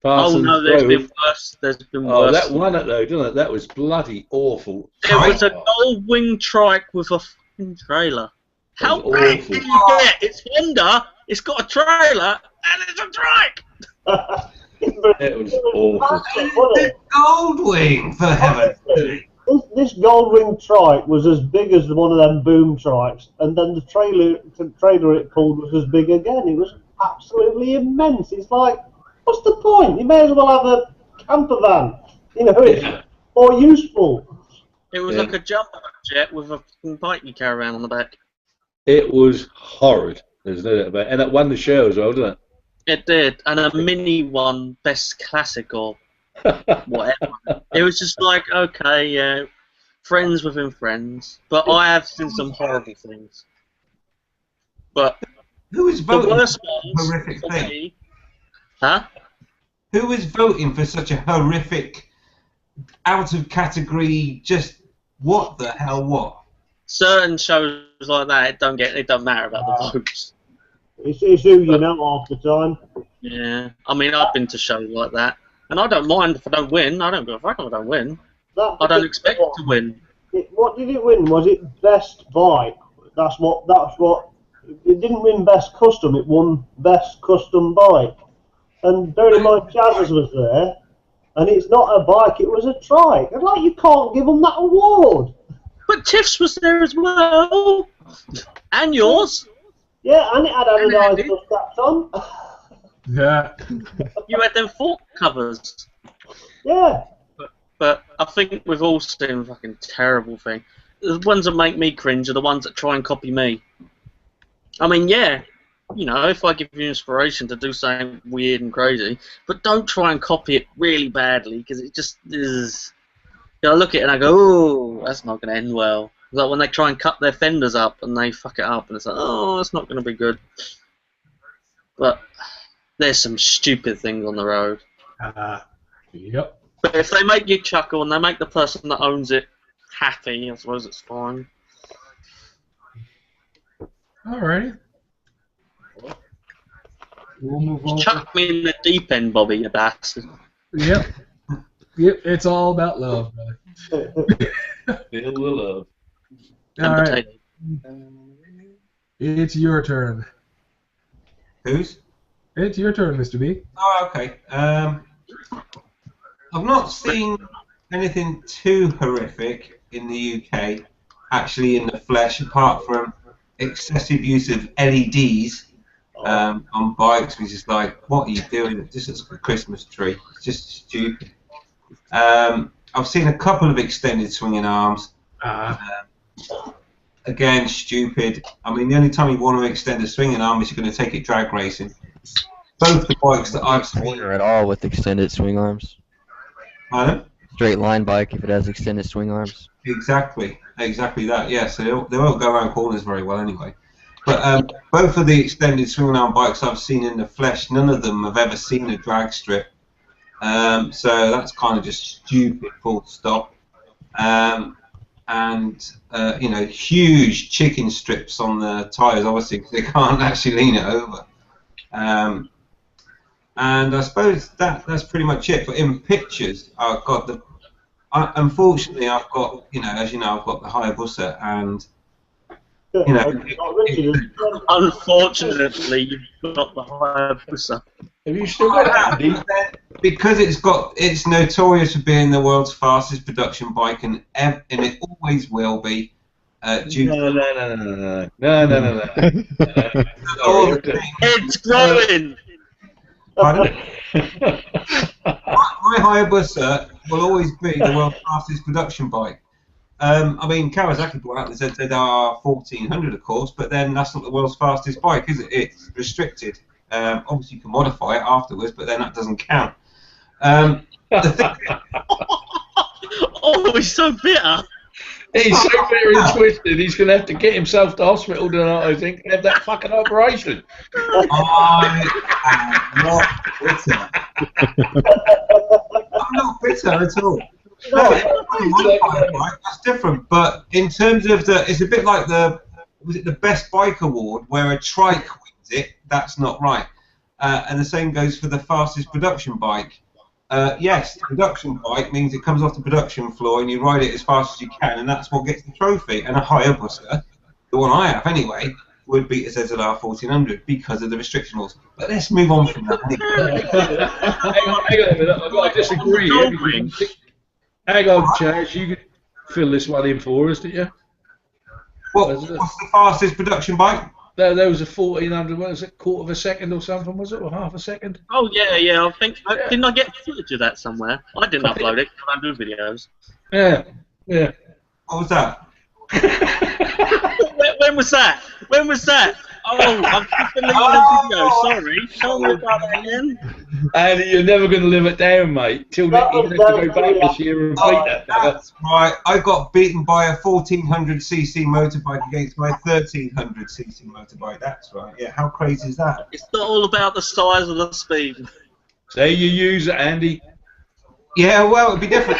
Parsons no, there's Road? been worse. There's been Oh, worse. that won it though, didn't it? That was bloody awful. There was a gold wing trike with a fucking trailer. How That was bad awful. can you get? It's Honda, it's got a trailer, and it's a trike! It was awful. Goldwing, for heaven's sake. This Goldwing trike was as big as one of them boom trikes, and then the trailer it pulled was as big again. It was absolutely immense. It's like, what's the point? You may as well have a camper van. You know, it's more useful. It was like a jumbo jet with a fucking bike you carry around on the back. It was horrid. There's no doubt about it. And it won the show as well, didn't it? It did, and a mini one, best classic or whatever. It was just like, okay, yeah, friends within friends. But I have seen some horrible things. But Who is the voting worst for a ones, horrific for thing? me, huh? Who is voting for such a horrific, out of category, just what the hell what? Certain shows like that, it don't matter about the votes. It's who you know half the time. Yeah, I mean, I've been to shows like that, and I don't mind if I don't win. I don't give a fuck if I don't win. I don't expect to win. What did it win? Was it best bike? That's what. It didn't win best custom. It won best custom bike. And bear in mind, Chaz was there, and it's not a bike. It was a trike. And like, you can't give them that award. But Tiff's was there as well, and yours. Yeah, and it had anodized dust caps on. Yeah. You had them fork covers. Yeah. But I think we've all seen a fucking terrible thing. The ones that make me cringe are the ones that try and copy me. I mean, yeah, you know, if I give you inspiration to do something weird and crazy, but don't try and copy it really badly, because it just is. You know, I look at it and I go, oh, that's not going to end well. Like when they try and cut their fenders up and they fuck it up, and it's like, oh, that's not going to be good. But there's some stupid things on the road. Yep. But if they make you chuckle and they make the person that owns it happy, I suppose it's fine. Alrighty. We'll move on. Chuck me in the deep end, Bobby, you bastard. Yep. Yep. It's all about love, brother. Feel the love. All right. It's your turn. Whose? It's your turn, Mr. B. Oh, okay. I've not seen anything too horrific in the UK, actually in the flesh, apart from excessive use of LEDs on bikes, which is like, what are you doing? It just looks like a Christmas tree. It's just stupid. I've seen a couple of extended swinging arms. Again, stupid. I mean, the only time you want to extend a swinging arm is you're going to take it drag racing. Both the bikes that I've seen Or at all with extended swing arms. Pardon? Straight line bike if it has extended swing arms. Exactly that. Yeah, so they won't go around corners very well anyway. But both of the extended swinging arm bikes I've seen in the flesh, none of them have ever seen a drag strip. So that's kind of just stupid, full stop. You know, huge chicken strips on the tyres, obviously, because they can't actually lean it over. And I suppose that's pretty much it. But in pictures, I've got unfortunately, I've got, you know, as you know, I've got the Hayabusa, and you know, unfortunately, you've got the Hayabusa. Have you still got that? Because it's notorious for being the world's fastest production bike, and it always will be. No. It's growing. Pardon? My Hayabusa will always be the world's fastest production bike. I mean, Kawasaki brought out the ZZR 1400, of course, but then that's not the world's fastest bike, is it? It's restricted. Obviously, you can modify it afterwards, but then that doesn't count. The thing, Oh, he's so bitter. He's so bitter and twisted, he's going to have to get himself to hospital tonight, I think, and have that fucking operation. I am not bitter. I'm not bitter at all. No, that's different. But in terms of it's a bit like was it the Best Bike Award where a trike wins it? That's not right. And the same goes for the fastest production bike. Yes, the production bike means it comes off the production floor and you ride it as fast as you can, and that's what gets the trophy. And a Hayabusa, the one I have anyway, would beat a ZZR 1400 because of the restriction laws. But let's move on from that. Hang on a minute, I've got to disagree. Hang on, Chaz, you could fill this one in for us, didn't you? What's the fastest production bike? There was a 1400, what was it, quarter of a second or something, was it, or half a second? Oh, yeah, I think, didn't I get footage of that somewhere? I didn't upload it, because I don't do videos. Yeah. What was that? When was that? When was that? Oh, I've just been leaving the video, sorry. Tell me about that again. And you're never going to live it down, mate, till you have to go back this year and beat that fella. That's right. I got beaten by a 1400cc motorbike against my 1300cc motorbike. That's right. Yeah, how crazy is that? It's not all about the size or the speed. Say you use it, Andy. Yeah, well, it'd be different.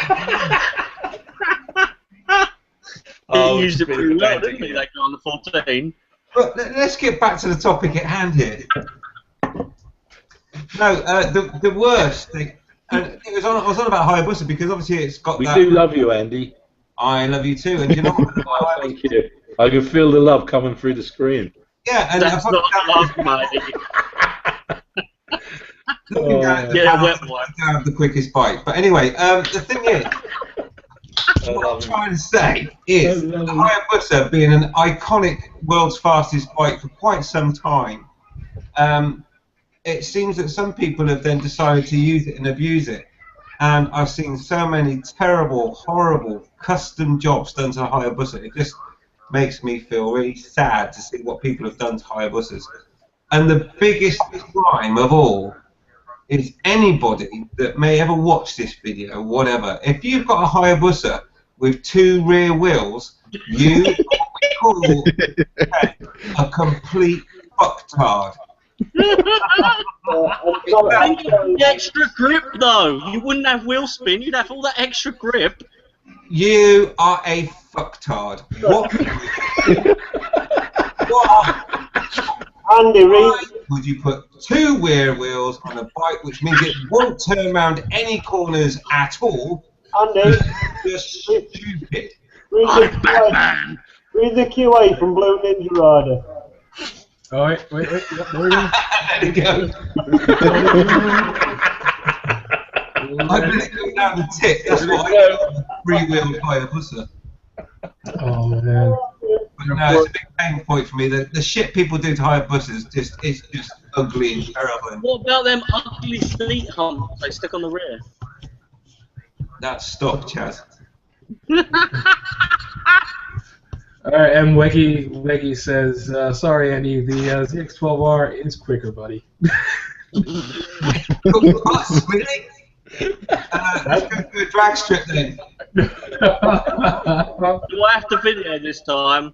He used it pretty well, didn't he, that guy on the 14? But let's get back to the topic at hand here. No, the worst thing, and I was on about Hayabusa because obviously it's got We that. do love you, Andy. I love you too, and you know what? Oh, thank you. I can feel the love coming through the screen. Yeah, and That's not love, mate. looking down at the Yeah, panel, wet one. I don't have the quickest bike. But anyway, the thing is, what I'm trying to say is the Hayabusa being an iconic world's fastest bike for quite some time, it seems that some people have then decided to use it and abuse it. And I've seen so many terrible, horrible custom jobs done to Hayabusa. It just makes me feel really sad to see what people have done to Hayabusas. And the biggest crime of all is anybody that may ever watch this video, whatever, if you've got a Hayabusa with 2 rear wheels, you call a complete fucktard. Think of the extra grip, though. You wouldn't have wheel spin, you'd have all that extra grip. You are a fucktard. What? Andy, Why would you put 2 rear wheels on a bike, which means it won't turn around any corners at all? Andy, You're stupid. read the QA from Blue Ninja Rider. Oh, wait, yep, there we go. There you go. I let it go down the tip. That's what I got. 3-wheel Hayabusa. Oh, man. But no, it's a big pain point for me. The shit people do to Hayabusas it's just ugly and terrible. What about them ugly seat humps they stick on the rear? That's stop, Chaz. Alright, and Weggy says, sorry, Andy, the ZX-12R is quicker, buddy. Really? Let's go to a drag strip then. Do I have to video this time?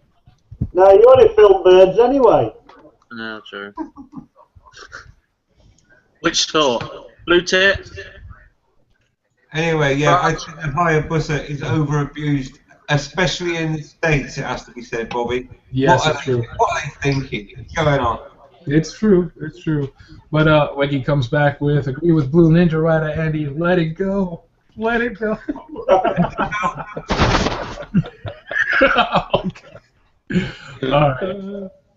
No, you only film birds anyway. No, true. Which sort? Blue tip? Anyway, yeah, I think the Hayabusa is over-abused, especially in the States, it has to be said, Bobby. Yes, it's true. What are they thinking? What's going on? It's true. But Weggy comes back with, agree with Blue Ninja Rider, Andy, let it go. Let it go.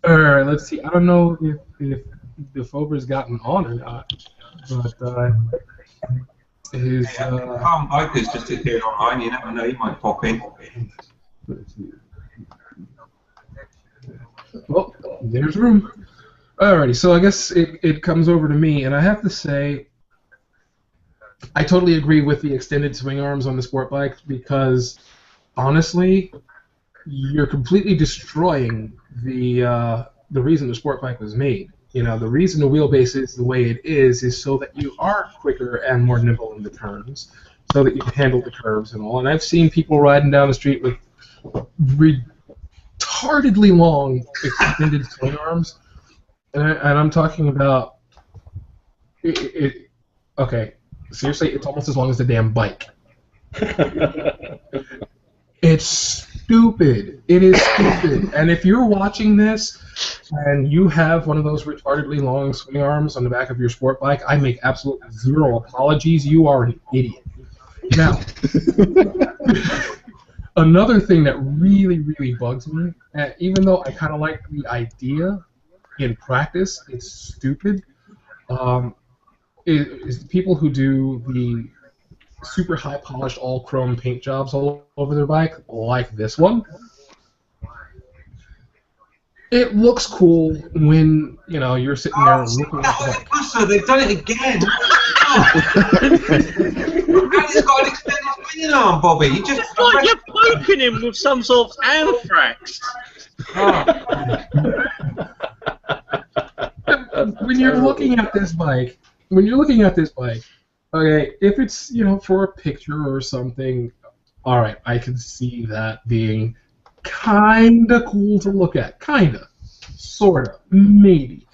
Alright, let's see. I don't know if Fober's gotten on or not, but his Calm Bikers just appeared online, you never know, he might pop in. Well, there's room. Alrighty, so I guess it comes over to me, and I have to say, I totally agree with the extended swing arms on the sport bikes because honestly, you're completely destroying the reason the sport bike was made. You know, the reason the wheelbase is the way it is so that you are quicker and more nimble in the turns, so that you can handle the curves and all. And I've seen people riding down the street with retardedly long extended swing arms, and I'm talking about okay, seriously, it's almost as long as the damn bike. It's stupid. It is stupid. And if you're watching this and you have one of those retardedly long swing arms on the back of your sport bike, I make absolutely zero apologies. You are an idiot. Now, another thing that really, really bugs me, even though I kind of like the idea, in practice, it's stupid, is people who do the super high polished all chrome paint jobs all over their bike, like this one. It looks cool when you're sitting there looking at the bike. So they've done it again. And he's got an extended spinning arm, Bobby. You just It's like you're poking him with some sort of anthrax. When you're looking at this bike, okay, if it's, for a picture or something, all right, I can see that being kinda cool to look at. Kinda. Sorta. Maybe.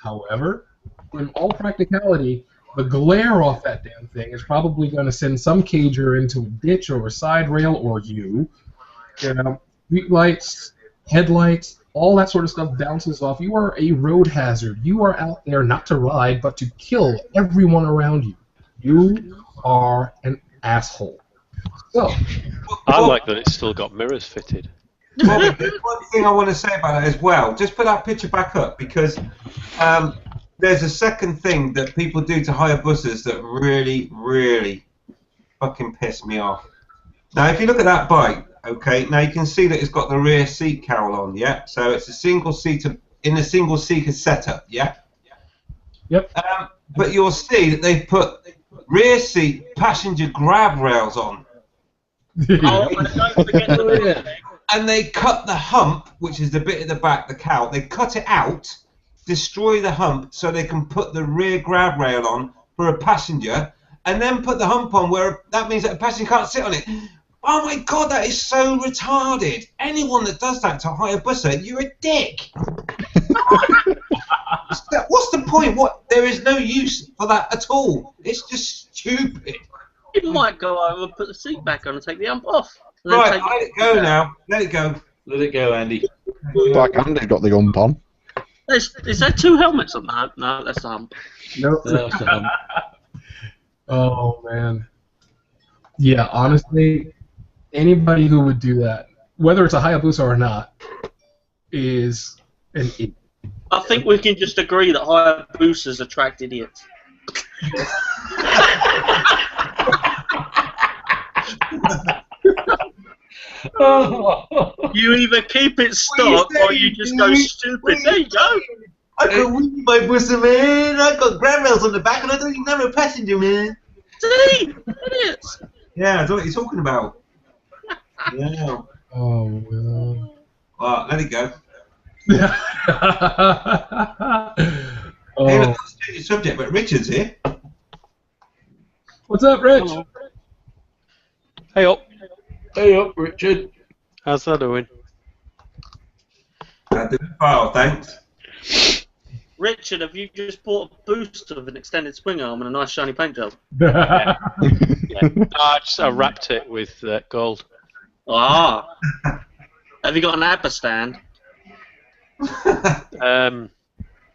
However, in all practicality, the glare off that damn thing is probably going to send some cager into a ditch or a side rail or street lights, headlights, all that sort of stuff bounces off. You are a road hazard. You are out there not to ride, but to kill everyone around you. You are an asshole. So, I like that it's still got mirrors fitted. Bobby, there's one thing I want to say about that as well. Just put that picture back up, because there's a second thing that people do to Hayabusas that really, really fucking piss me off. Now, if you look at that bike, okay, now you can see that it's got the rear seat cowl on, yeah? So it's a single seater in a single seater setup, yeah? Yep. But you'll see that they've put rear seat passenger grab rails on. Oh, and don't forget the And they cut the hump, which is the bit at the back, the cowl, they cut it out, destroy the hump so they can put the rear grab rail on for a passenger, and then put the hump on where that means that a passenger can't sit on it. Oh my god, that is so retarded. Anyone that does that to a Hayabusa, you're a dick. What's the point? There is no use for that at all. It's just stupid. You might go over and put the seat back on and take the hump off. Right, let it go now. Let it go. Let it go, Andy. Like Andy got the hump on. Is there two helmets on that? No, that's the hump. Nope. That's the hump. Oh, man. Yeah, honestly, anybody who would do that, whether it's a Hayabusa or not, is an idiot. I think we can just agree that Hayabusas attract idiots. You either keep it stocked or you just go stupid. There you go. I can win my Busa, man. I got grab rails on the back and I don't even have a passenger, man. See? Idiots. Yeah, that's what you're talking about. Yeah. Oh, well. Well, let it go. Oh. Hey, let's change the subject, but Richard's here. What's up, Rich? Hello. Hey up. Hey up, Richard. How's that doing? Doing file, thanks. Richard, have you just bought a boost of an extended swing arm and a nice shiny paint job? Yeah. No, I wrapped it with gold. Ah. Have you got an ABBA stand?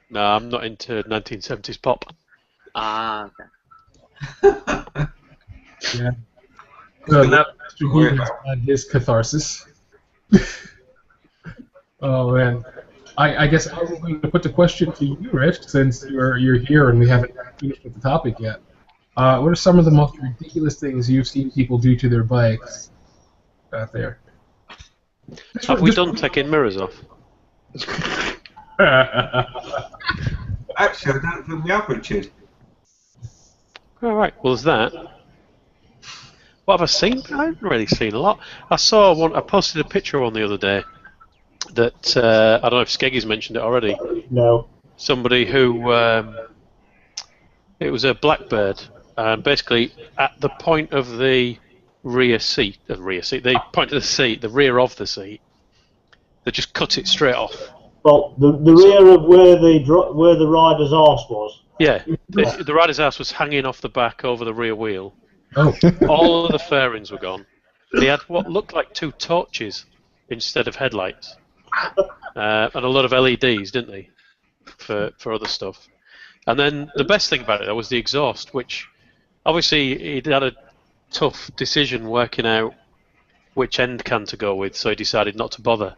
No, I'm not into 1970s pop. Ah, okay. Yeah. So now Mr. Heaton's had his catharsis. Oh man, I guess I was going to put the question to you, Rich, since you're here and we haven't finished with the topic yet. What are some of the most ridiculous things you've seen people do to their bikes out there? Have we done taking mirrors off? Actually, I don't think we have, Richard. All right. Well, there's that. What have I seen? I haven't really seen a lot. I saw one. I posted a picture on the other day that I don't know if Skeggy's mentioned it already. No. Somebody who it was a blackbird, and basically at the point of the rear seat, the point of the seat, the rear of the seat, they just cut it straight off. Well, the rear of where the rider's arse was. Yeah, the rider's ass was hanging off the back over the rear wheel. Oh. All of the fairings were gone. They had what looked like 2 torches instead of headlights, and a lot of LEDs, didn't they, for other stuff. And then the best thing about it though was the exhaust, which obviously he'd had a tough decision working out which end can to go with, so he decided not to bother.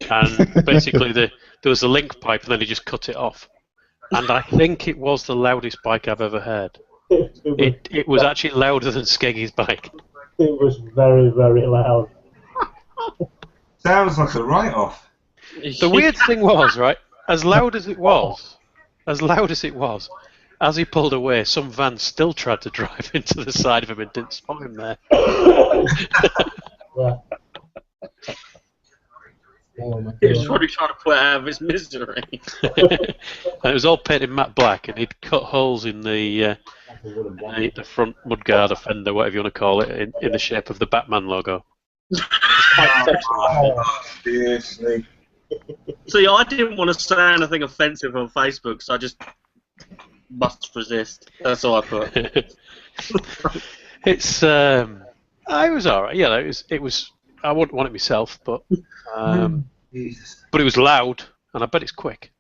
And basically there was a link pipe, and then he just cut it off. And I think it was the loudest bike I've ever heard. It was actually louder than Skeggy's bike. It was very, very loud. Sounds like a write-off. The weird thing was, right, as loud as it was, as he pulled away, some van still tried to drive into the side of him and didn't spot him there. Yeah. Oh my He was God. probably trying to put out of his misery. And it was all painted matte black, and he'd cut holes in the front mudguard, or fender, whatever you want to call it, in the shape of the Batman logo. Seriously. See, I didn't want to say anything offensive on Facebook, so I just must resist. That's all I put. It's I was alright. Yeah, it was. I wouldn't want it myself, but Jesus. it was loud, and I bet it's quick.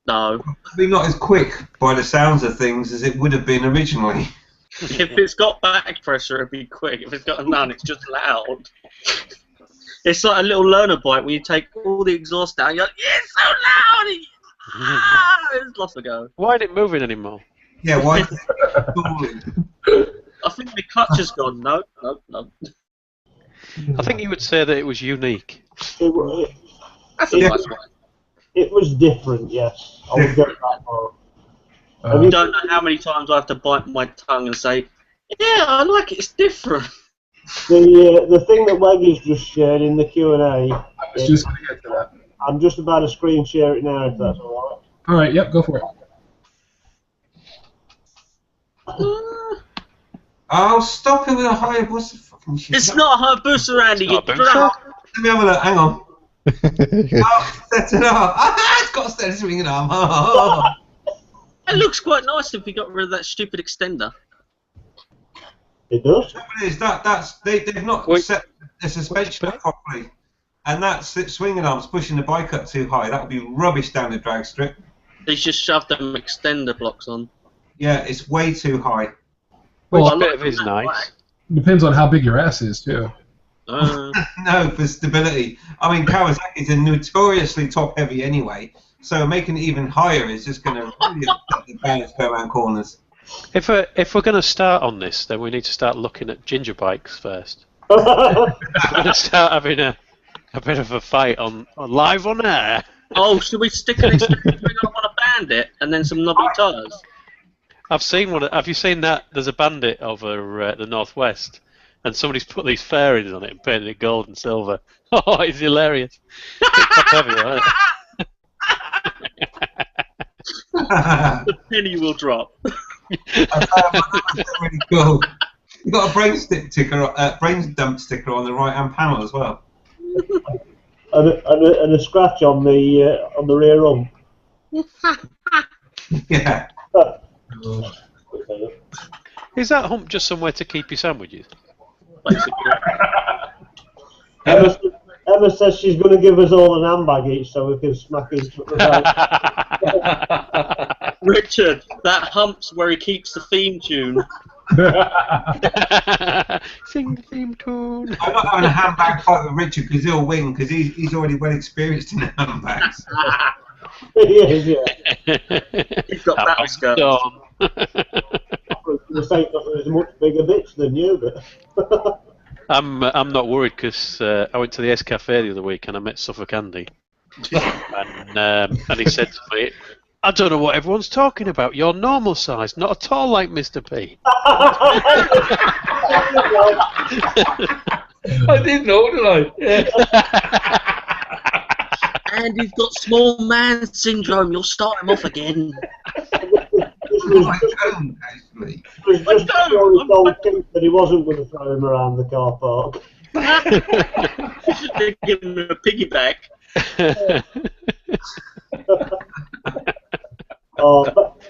No. Probably not as quick by the sounds of things as it would have been originally. If it's got back pressure, it'd be quick. If it's got none, it's just loud. It's like a little learner bike when you take all the exhaust out, you're like, yeah, it's so loud! It's lost a go. Why ain't it moving anymore? Yeah, why? Is it stalling? I think the clutch is gone. No. I think you would say that it was unique. That's a Yeah. nice one. It was different, yes. I would go that far. You don't know how many times I have to bite my tongue and say, yeah, I like it, it's different. The thing that Waggy's just shared in the Q&A, I was just going to get to that. I'm just about to screen share it now, if that's all All right, yep, go for it. Oh, stop it with a higher. What's the fucking shit? It's not a Hayabusa, Randy. Not Get a Hayabusa? drunk. Let me have a look. Hang on. Oh, set it up. Ah, it's got a steady swinging arm. Oh. It looks quite nice if you got rid of that stupid extender. It does. It is they've not set the suspension up properly, and that swinging arm's pushing the bike up too high. That would be rubbish down the drag strip. He's just shoved them extender blocks on. Yeah, it's way too high. Which Well, bit of it is nice? Depends on how big your ass is, too. No, for stability. I mean, Kawasaki's are notoriously top heavy anyway, so making it even higher is just going to really upset the balance go around corners. If we're going to start on this, then we need to start looking at ginger bikes first. Well, We're going to start having a bit of a fight on live on air. Oh, should we stick an extender on a Bandit and then some knobby tyres? I've seen one. Have you seen that? There's a Bandit over the northwest, and somebody's put these fairings on it and painted it gold and silver. Oh, it's hilarious. It's top heavy, isn't it? The penny will drop. That's really cool. You got a brain dump sticker on the right hand panel as well. and a scratch on the rear arm. Yeah. Is that hump just somewhere to keep your sandwiches? Emma says she's going to give us all an handbag each so we can smack each other out. Richard, that hump's where he keeps the theme tune. Sing the theme tune. I'm not having a handbag fight with Richard because he'll win because he's already well experienced in handbags. He is, yeah. He's got battle scars. The same is a much bigger bitch than you, but. I'm not worried because I went to the S Cafe the other week and I met Suffolk Andy, and he said to me, "I don't know what everyone's talking about. You're normal size, not at all like Mr. P." I didn't know, did I? Yeah. And you've got small man syndrome. You'll start him off again. I don't, actually. It was just so he told Keith that he wasn't going to throw him around the car park. Give him a piggyback.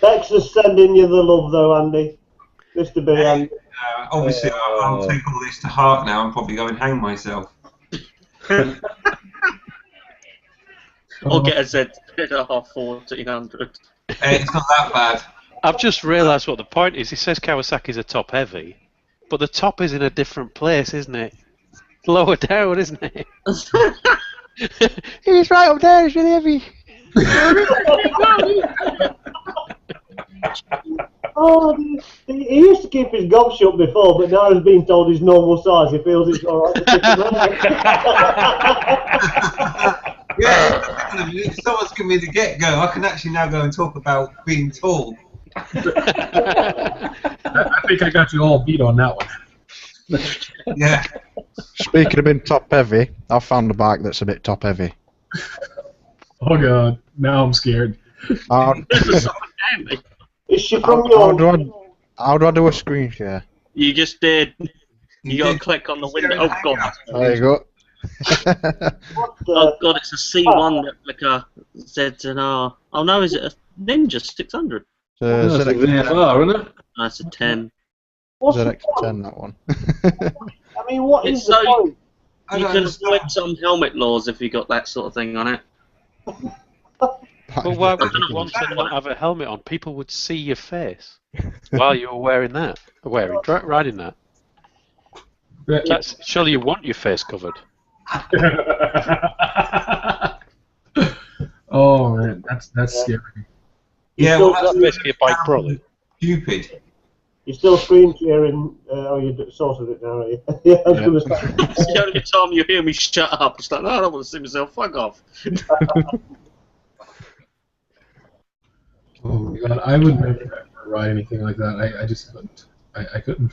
Bex is sending you the love, though, Andy. Mr. B. Andy. Obviously, I'll take all this to heart now and probably go and hang myself. Or get a Z-half 1400. It's not that bad. I've just realised what the point is. He says Kawasaki's a top heavy, but the top is in a different place, isn't it? It's lower down, isn't it? He's right up there. He's really heavy. Oh, he used to keep his gob shut before, but now he's been told he's normal size. He feels it's all right to kick him out. Yeah, if someone's given me the get-go, I can actually now go and talk about being tall. I think I got you all beat on that one. Yeah. Speaking of being top heavy, I found a bike that's a bit top heavy. Oh god, now I'm scared. How Is she from your... how do I do a screen share? You just did. You gotta click on the window. Oh god. There you go. Oh god, it's a C1 replica Z&R. Oh no, is it a Ninja 600? It's a That's a VFR, isn't it? That's a 10. What's the ZX10, that one. I mean, what It's is the so- point? You can avoid some helmet laws if you got that sort of thing on it. But why would you want to not have a helmet on? People would see your face while you were wearing that. Riding that. Surely you want your face covered. Oh man, that's scary. Yeah, still well, that's got- Basically a bike brolly. stupid. You're still screen sharing. Oh, you sorted it now, are you? Yeah, I was going to say. It's the only time you hear me shut up. It's like, no, I don't want to see myself. Fuck off. Oh god, I would never ride anything like that. I just couldn't. I couldn't.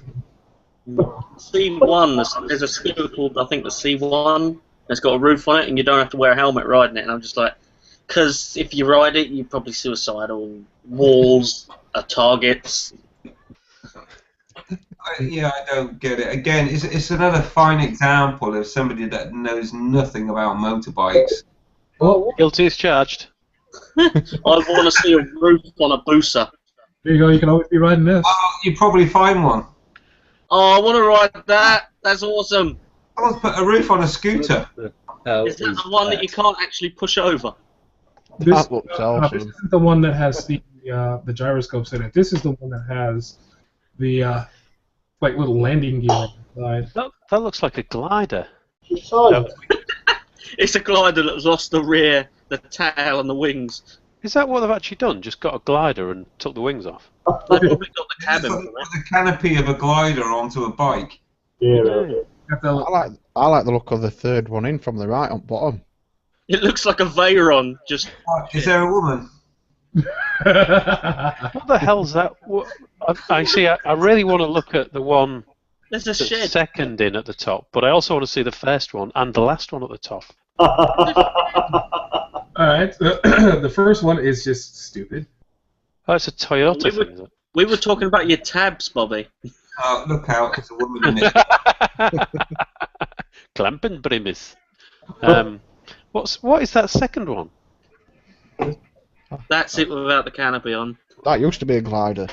C1, there's a scooter called, I think, the C1. It's got a roof on it, and you don't have to wear a helmet riding it. And I'm just like, because if you ride it, you're probably suicidal. Walls are targets. I don't get it. Again, it's another fine example of somebody that knows nothing about motorbikes. Well, Guilty as charged. I want to see a roof on a Booster. there you go. You can always be riding this. Oh, you probably find one. Oh, I want to ride that. That's awesome. Someone's put a roof on a scooter. Is that the one that you can't actually push over? This, That looks this awesome. isn't the one that has the gyroscopes in it. This is the one that has the like little landing gear inside. That looks like a glider. Besides, It's a glider that's lost the rear, the tail, and the wings. Is that what they've actually done? Just got a glider and took the wings off? They probably got the It's cabin like from put it. the canopy of a glider onto a bike. yeah, Got the- I like the look of the third one in from the right on bottom. It looks like a Veyron, just Is there a woman? What the hell's that? I see. I really want to look at the one there's a that's shed. second in at the top, but I also want to see the first one and the last one at the top. Alright, the first one is just stupid. Oh, it's a Toyota We thing, were- is it? We were talking about your tabs, Bobby. Oh, look out, there's a woman in it. Klampenbrimis. What is that second one? That's it without the canopy on. That used to be a glider.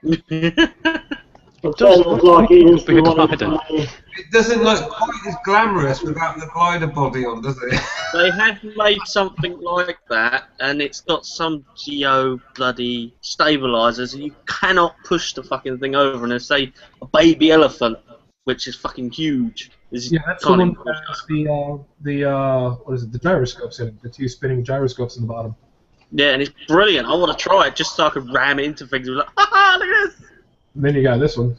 It does look like it used to be one of Glider. It doesn't look quite as glamorous without the glider body on, does it? They have made something like that, and it's got some geo bloody stabilizers, and you cannot push the fucking thing over. And they say a baby elephant, which is fucking huge. Yeah, that's the one that has the what is it? The gyroscopes in it. The two spinning gyroscopes in the bottom. Yeah, and it's brilliant. I want to try it just so I can ram it into things. Like, ah, look at this. And then you got this one.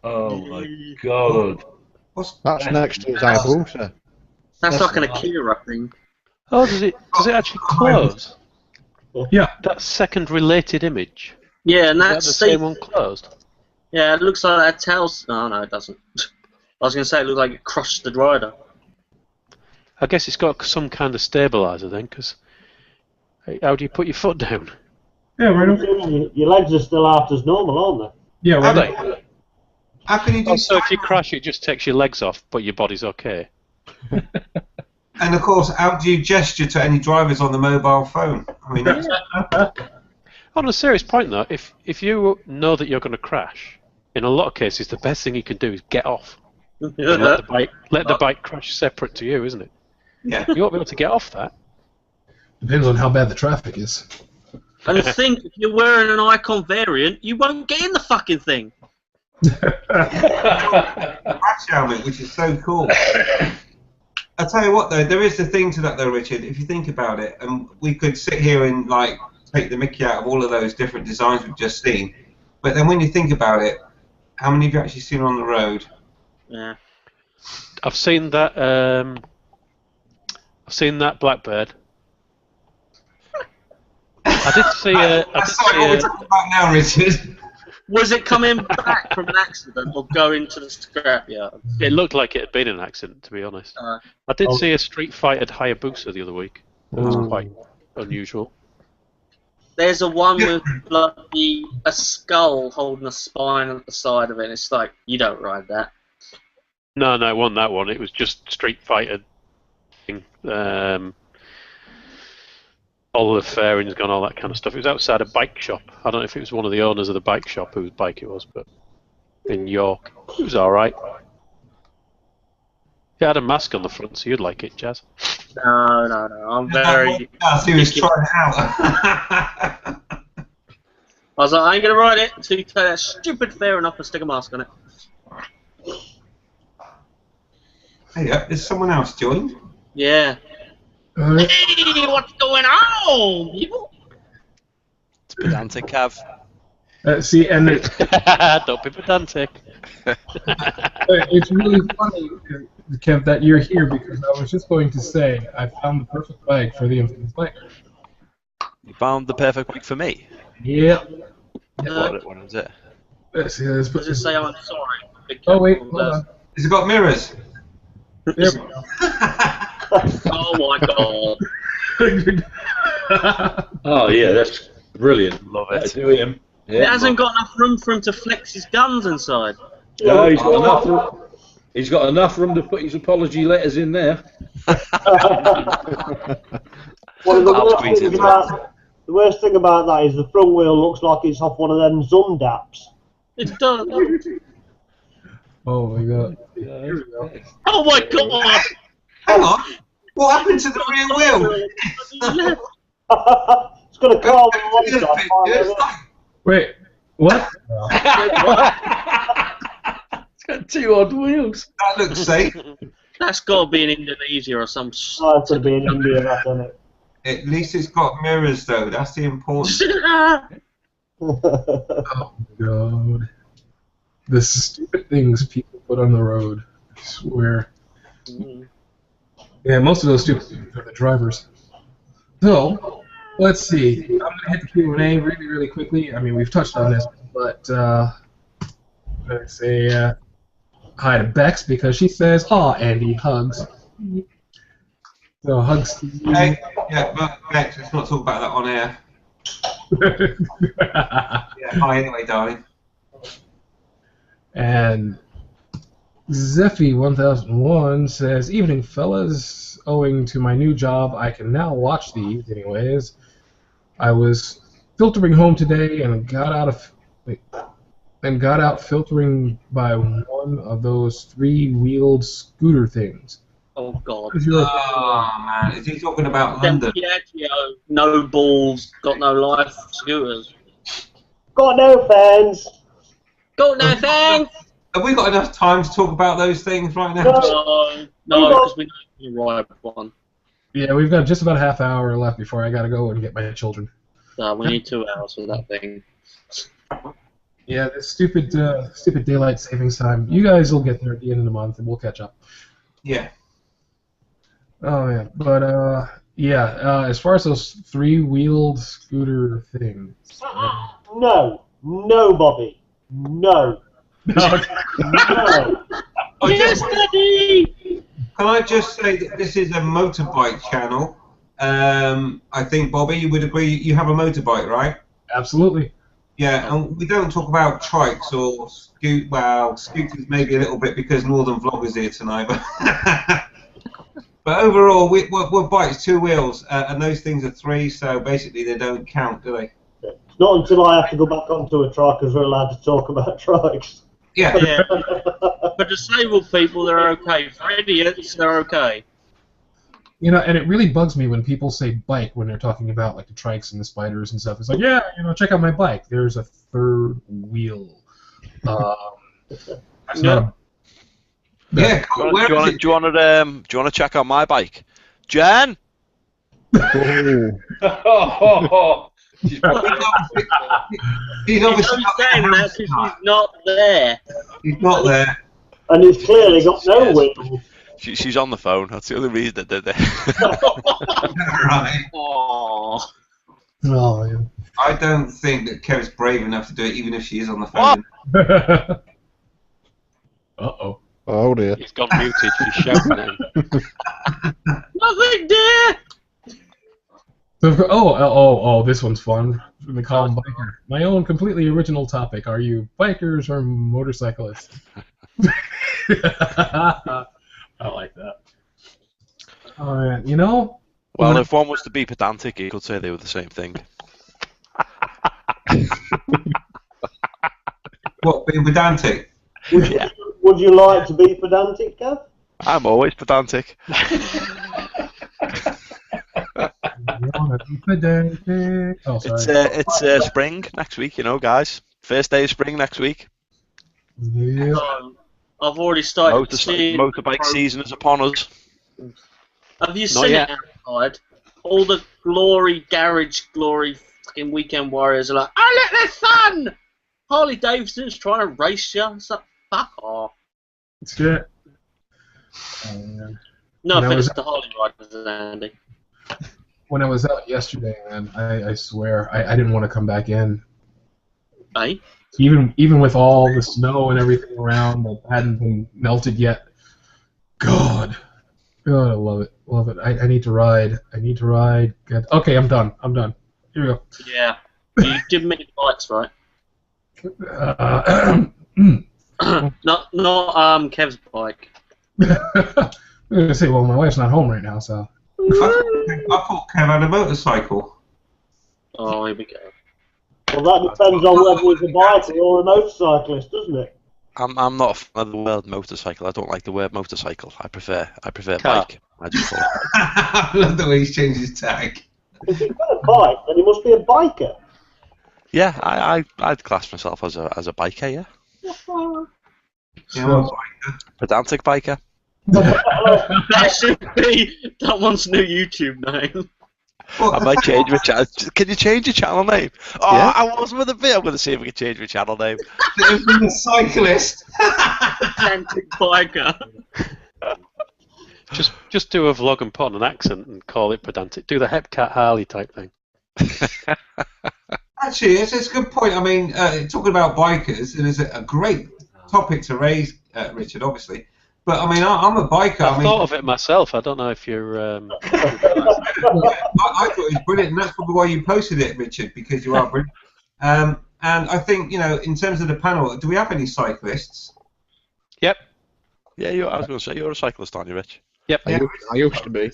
Oh my god. That's next to his Hayabusa. That's like an Akira thing. Oh, does it actually close? Yeah. That second related image. Yeah, and Is that that's the same one closed? Yeah, it looks like that tail's... No, it doesn't. I was going to say it looked like it crushed the rider. I guess it's got some kind of stabilizer then, because how do you put your foot down? Yeah, right on. Your legs are still out as normal, aren't Yeah, Are right they? on. How can you do? Oh, so if you crash, it just takes your legs off, but your body's okay. And of course, how do you gesture to any drivers on the mobile phone? I mean, that's, On a serious point, though, if you know that you're going to crash, in a lot of cases, the best thing you can do is get off. And let the bike crash separate to you, isn't it? yeah. You won't be able to get off that. Depends on how bad the traffic is. And think, if you're wearing an Icon variant, you won't get in the fucking thing. Crash helmet, which is so cool. I'll tell you what, though, there is a thing to that, though, Richard. If you think about it, and we could sit here and like take the mickey out of all of those different designs we've just seen, but then when you think about it, how many have you actually seen on the road? Yeah. I've seen that. I've seen that Blackbird. I did see a. That's not what we're talking about now, Richard. Was it coming back from an accident or going to the scrapyard? It looked like it had been an accident, to be honest. I did see a Street Fighter Hayabusa the other week. That was quite unusual. There's a one with bloody a skull holding a spine at the side of it. And it's like, you don't ride that. No, it wasn't that one. It was just Street Fighter thing. All the fairings gone, all that kind of stuff. It was outside a bike shop. I don't know if it was one of the owners of the bike shop whose bike it was, but in York. It was alright. It had a mask on the front, so you'd like it, Jazz. No. I'm very... He was trying it out. I was like, I ain't gonna ride it until you take that stupid fairing off and stick a mask on it. Hey, is someone else joined? Yeah. Hey, what's going on, people? It's pedantic, Cav. See, and Don't be pedantic. it's really funny, Kev, that you're here because I was just going to say I found the perfect bike for the infamous bike. You found the perfect bike for me. Yep. What is it? Let's see, let's put Does it say I'm sorry? Oh wait, hold on. Has it got mirrors? There we go. Oh my god. Oh yeah, that's brilliant. Love it. Do him. It Yeah. hasn't got enough room for him to flex his guns inside. No, he's got enough room to put his apology letters in there. Well, the worst thing about that is the front wheel looks like it's off one of them Zundaps. It does. Oh my god. Here we go. Oh my god! Hang on. What happened to the rear wheel? It's got a car on one side. Wait, what? It's got two odd wheels. That looks safe. That's got to be in Indonesia or some Oh, it's going to be in India, that, isn't it? At least it's got mirrors, though. That's the important. Oh my god. The stupid things people put on the road. I swear. Yeah, most of those stupid things are the drivers. So, let's see. I'm going to hit the Q&A really, really quickly. I mean, we've touched on this, but let's say hi to Bex because she says, "Aw, Andy, hugs." So, hugs to you. Hey, yeah, but Bex, let's not talk about that on air. Yeah, hi anyway, darling. And Zeffy1001 says, "Evening, fellas. Owing to my new job, I can now watch these. Anyways, I was filtering home today and got out filtering by one of those three-wheeled scooter things." Oh god. Oh man, is he talking about London? Piaggio, no balls, got no life scooters. Got no fans. Got no fans! Have we got enough time to talk about those things right now? No, because we know you ride one. Yeah, we've got just about a half hour left before I gotta go and get my children. We need 2 hours for that thing. Yeah, this stupid daylight savings time. You guys will get there at the end of the month, and we'll catch up. Yeah. Oh yeah, but as far as those three-wheeled scooter things. No, Bobby. No. No. No. Yes, Daddy! Can I just say that this is a motorbike channel? I think, Bobby, you would agree you have a motorbike, right? Absolutely. Yeah, and we don't talk about trikes or scooters maybe a little bit because Northern Vloggers here tonight, but overall, we're bikes, 2 wheels, and those things are 3, so basically they don't count, do they? It's not until I have to go back onto a trike as we're allowed to talk about trikes. Yeah. Yeah. For disabled people, they're okay. For idiots, they're okay. You know, and it really bugs me when people say bike when they're talking about like the trikes and the spiders and stuff. It's like, yeah, you know, check out my bike. There's a 3rd wheel. That's not a... Yeah. Do you want to check out my bike, Jen? She's obviously He's only saying that because she's not there. He's not there. And it's clearly got no wheels. She's on the phone. That's the only reason that they're there. Right. Aww. Oh, yeah. I don't think that Kev's brave enough to do it, even if she is on the phone. Uh-oh. Oh dear. He's gone muted. She's shouting at him. Nothing, dear! Oh, this one's fun. From the column biker. My own completely original topic. Are you bikers or motorcyclists? I like that. Alright, you know? Well, if one was to be pedantic, he could say they were the same thing. What, being pedantic? Would you like to be pedantic, Kev? I'm always pedantic. Oh, sorry. It's spring next week, you know, guys. First day of spring next week. Yeah. I've already started seeing Motorbike season is upon us. Have you seen it outside? All the garage glory fucking weekend warriors are like, oh, look, the sun! Harley Davidson's trying to race you. It's like, fuck off. Shit. No offense to Harley riders, Andy. When I was out yesterday, man, I swear, I didn't want to come back in. Hey? Even with all the snow and everything around that hadn't been melted yet. God, I love it. Love it. I need to ride. Good. Okay, I'm done. Here we go. Yeah. You did many bikes, right? Not Kev's bike. I was gonna say, well, my wife's not home right now, so. I thought Kev had a motorcycle. Oh, here we go. Well, that depends on whether it's a biker or a motorcyclist, doesn't it? I'm not a fan of the word motorcycle. I don't like the word motorcycle. I prefer Car. bike. I just call it. I love the way he's changed his tag. If he's got a bike, then he must be a biker. Yeah, I'd class myself as a biker. Yeah. Yeah, I'm a biker. Pedantic biker. That should be that one's new YouTube name. I might change my channel. Can you change your channel name? Oh, yeah. I was with a bit. I'm going to see if I can change my channel name. The cyclist. Pedantic biker. Just do a vlog and put on an accent and call it pedantic. Do the Hepcat Harley type thing. Actually, it's a good point. I mean, talking about bikers, it is a great topic to raise, Richard, obviously. But I mean, I'm a biker. I thought of it myself. I don't know if you're. I thought it was brilliant, and that's probably why you posted it, Richard, because you are brilliant. And I think, you know, in terms of the panel, do we have any cyclists? Yep. Yeah, I was going to say you're a cyclist, aren't you, Rich? Yep. I used to be.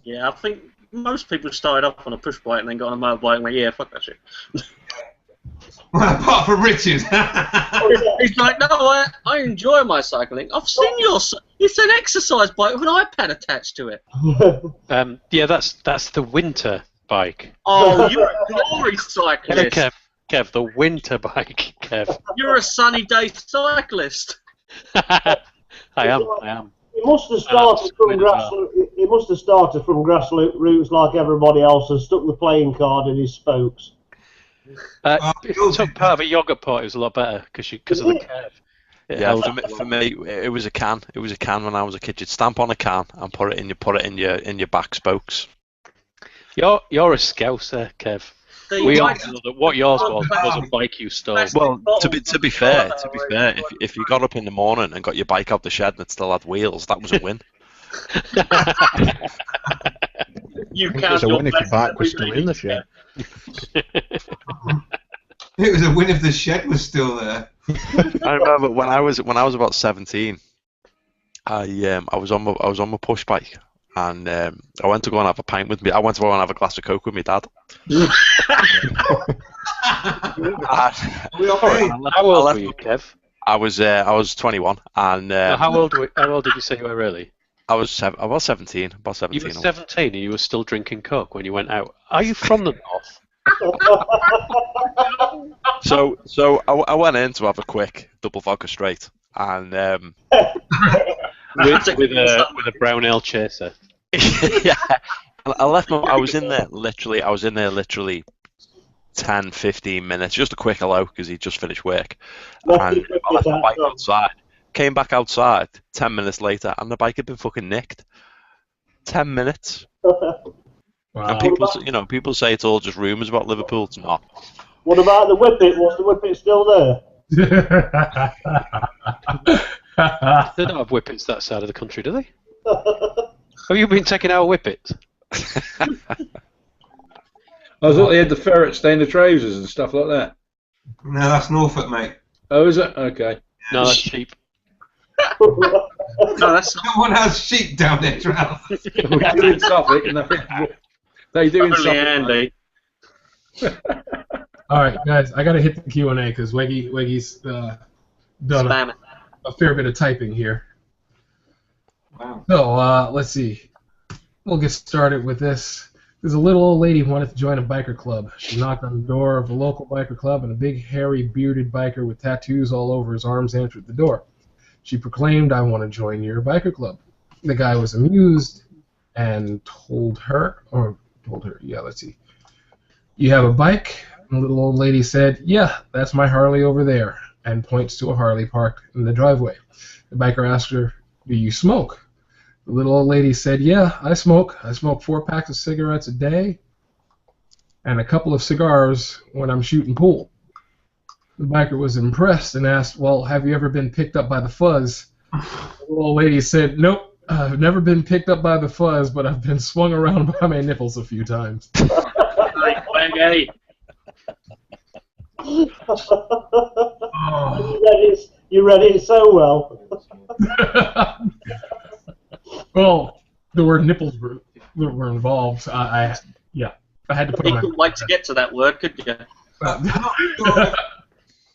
Yeah, I think most people started off on a push bike and then got on a motorbike and went, yeah, fuck that shit. Well, apart from Richard. He's like, no, I enjoy my cycling. I've seen it's an exercise bike with an iPad attached to it. Yeah, that's the winter bike. Oh, you're a glory cyclist. Kev, the winter bike, Kev. You're a sunny day cyclist. I am. He must have started from grassroots. He must have started from grassroots like everybody else and stuck the playing card in his spokes. If you took part of a yogurt pot, it was a lot better because of the curve. Yeah, for me, it was a can. It was a can when I was a kid. You'd stamp on a can and put it in your back spokes. You're a Scouser, Kev. We all know that what yours was a bike you stole. Well, to be fair, if you got up in the morning and got your bike out the shed and it still had wheels, that was a win. You It was count a your win if your blessings bike was every still in the day. shed. It was a win if the shed was still there. I remember when I was about 17, I was on my push bike and I went to go and have a pint with me. I went to go and have a glass of Coke with my dad. We all paid. How old were you, Kev? I was 21 and How old did you say you were really? I was 17. About 17. You were 17 and you were still drinking Coke when you went out. Are you from the north? So I went in to have a quick double vodka straight and with a brown ale chaser. yeah, I left I was in there literally 10, 15 minutes, just a quick hello because he'd just finished work, and I left my bike outside. Came back outside 10 minutes later, and the bike had been fucking nicked. 10 minutes. Wow. And people say it's all just rumours about Liverpool. It's not. What about the whippet? Was the whippet still there? They don't have whippets that side of the country, do they? Have you been taking out whippets? I thought they had the ferret stain the trousers and stuff like that. No, that's Norfolk, mate. Oh, is it? Okay. No, that's sheep. No, that's not Someone has sheep down their trousers. We do in Suffolk, and they do in probably Suffolk. handy. All right, guys, I gotta hit the Q&A because Weggy's done Spam it. a fair bit of typing here. Wow. So let's see. We'll get started with this. There's a little old lady who wanted to join a biker club. She knocked on the door of a local biker club, and a big, hairy, bearded biker with tattoos all over his arms answered the door. She proclaimed, "I want to join your biker club." The guy was amused and told her, yeah, let's see. "You have a bike?" And the little old lady said, "Yeah, that's my Harley over there," and points to a Harley parked in the driveway. The biker asked her, "Do you smoke?" The little old lady said, "Yeah, I smoke. I smoke 4 packs of cigarettes a day and a couple of cigars when I'm shooting pool." The biker was impressed and asked, "Well, have you ever been picked up by the fuzz?" The little old lady said, "Nope, I've never been picked up by the fuzz, but I've been swung around by my nipples a few times." Hey, You read it so well. Well, the word nipples were involved. So I had to put you them couldn't wait to get to that word, could you?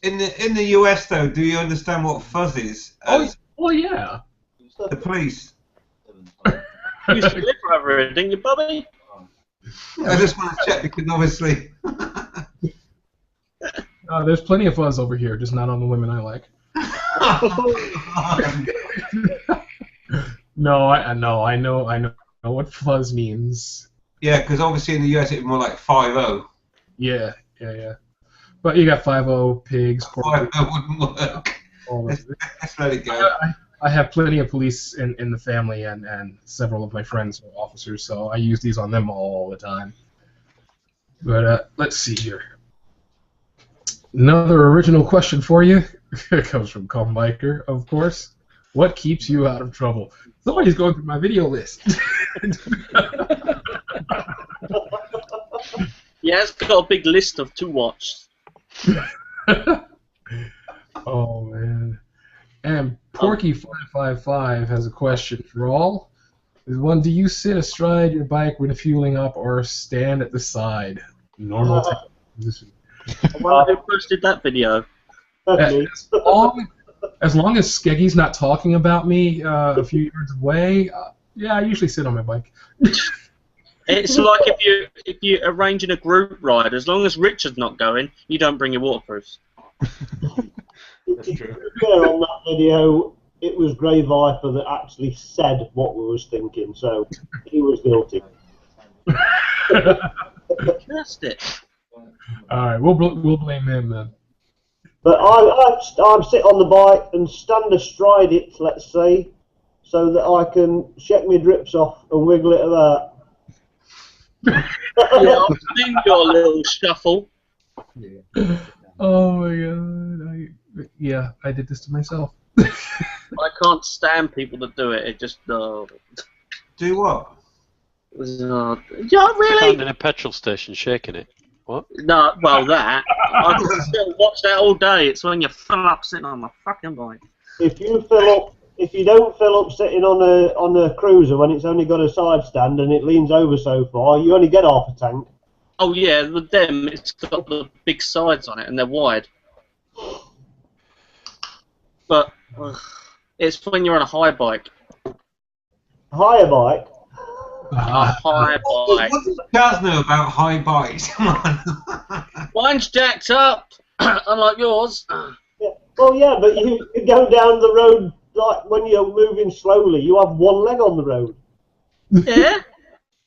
In the US though, do you understand what fuzz is? Oh yeah. The police. You used to live over here, didn't you, Bobby? I just want to check because obviously. There's plenty of fuzz over here, just not on the women I like. No, I know what fuzz means. Yeah, because obviously in the US it's more like 5-0. Yeah. But you got 5-0, pigs, 5-0 wouldn't work. Let's let it go. I have plenty of police in the family, and several of my friends are officers, so I use these on them all the time. But let's see here. Another original question for you. It comes from Calm Biker, of course. What keeps you out of trouble? Somebody's going through my video list. Yeah, it's got a big list of to watch. Oh, man. And Porky555 has a question for all. There's one, do you sit astride your bike when fueling up or stand at the side? Normal position. I wonder who posted that video. As long as Skeggy's not talking about me a few yards away, yeah, I usually sit on my bike. It's like if you're arranging a group ride, as long as Richard's not going, you don't bring your waterproofs. That's true. On that video, it was Grey Viper that actually said what we was thinking, so he was guilty. Just it. All right, we'll blame him then. But I'm sit on the bike and stand astride it, let's say, so that I can shake my drips off and wiggle it about. Yeah, I've seen your little shuffle. Oh my god. I did this to myself. I can't stand people that do it. It just Do what? yeah, Found really? in a petrol station shaking it. What? No, well that I can still watch that all day. It's when you're full up sitting on the fucking bike. If you don't fill up sitting on a cruiser when it's only got a side stand and it leans over so far, you only get half a tank. Oh yeah, with them it's got the big sides on it and they're wide. But it's when you're on a high bike. Higher bike. A high bike. What does Charles know about high bikes? Come on. Mine's jacked up, unlike yours. Yeah. Well, yeah, but you go down the road like when you're moving slowly. You have one leg on the road. Yeah,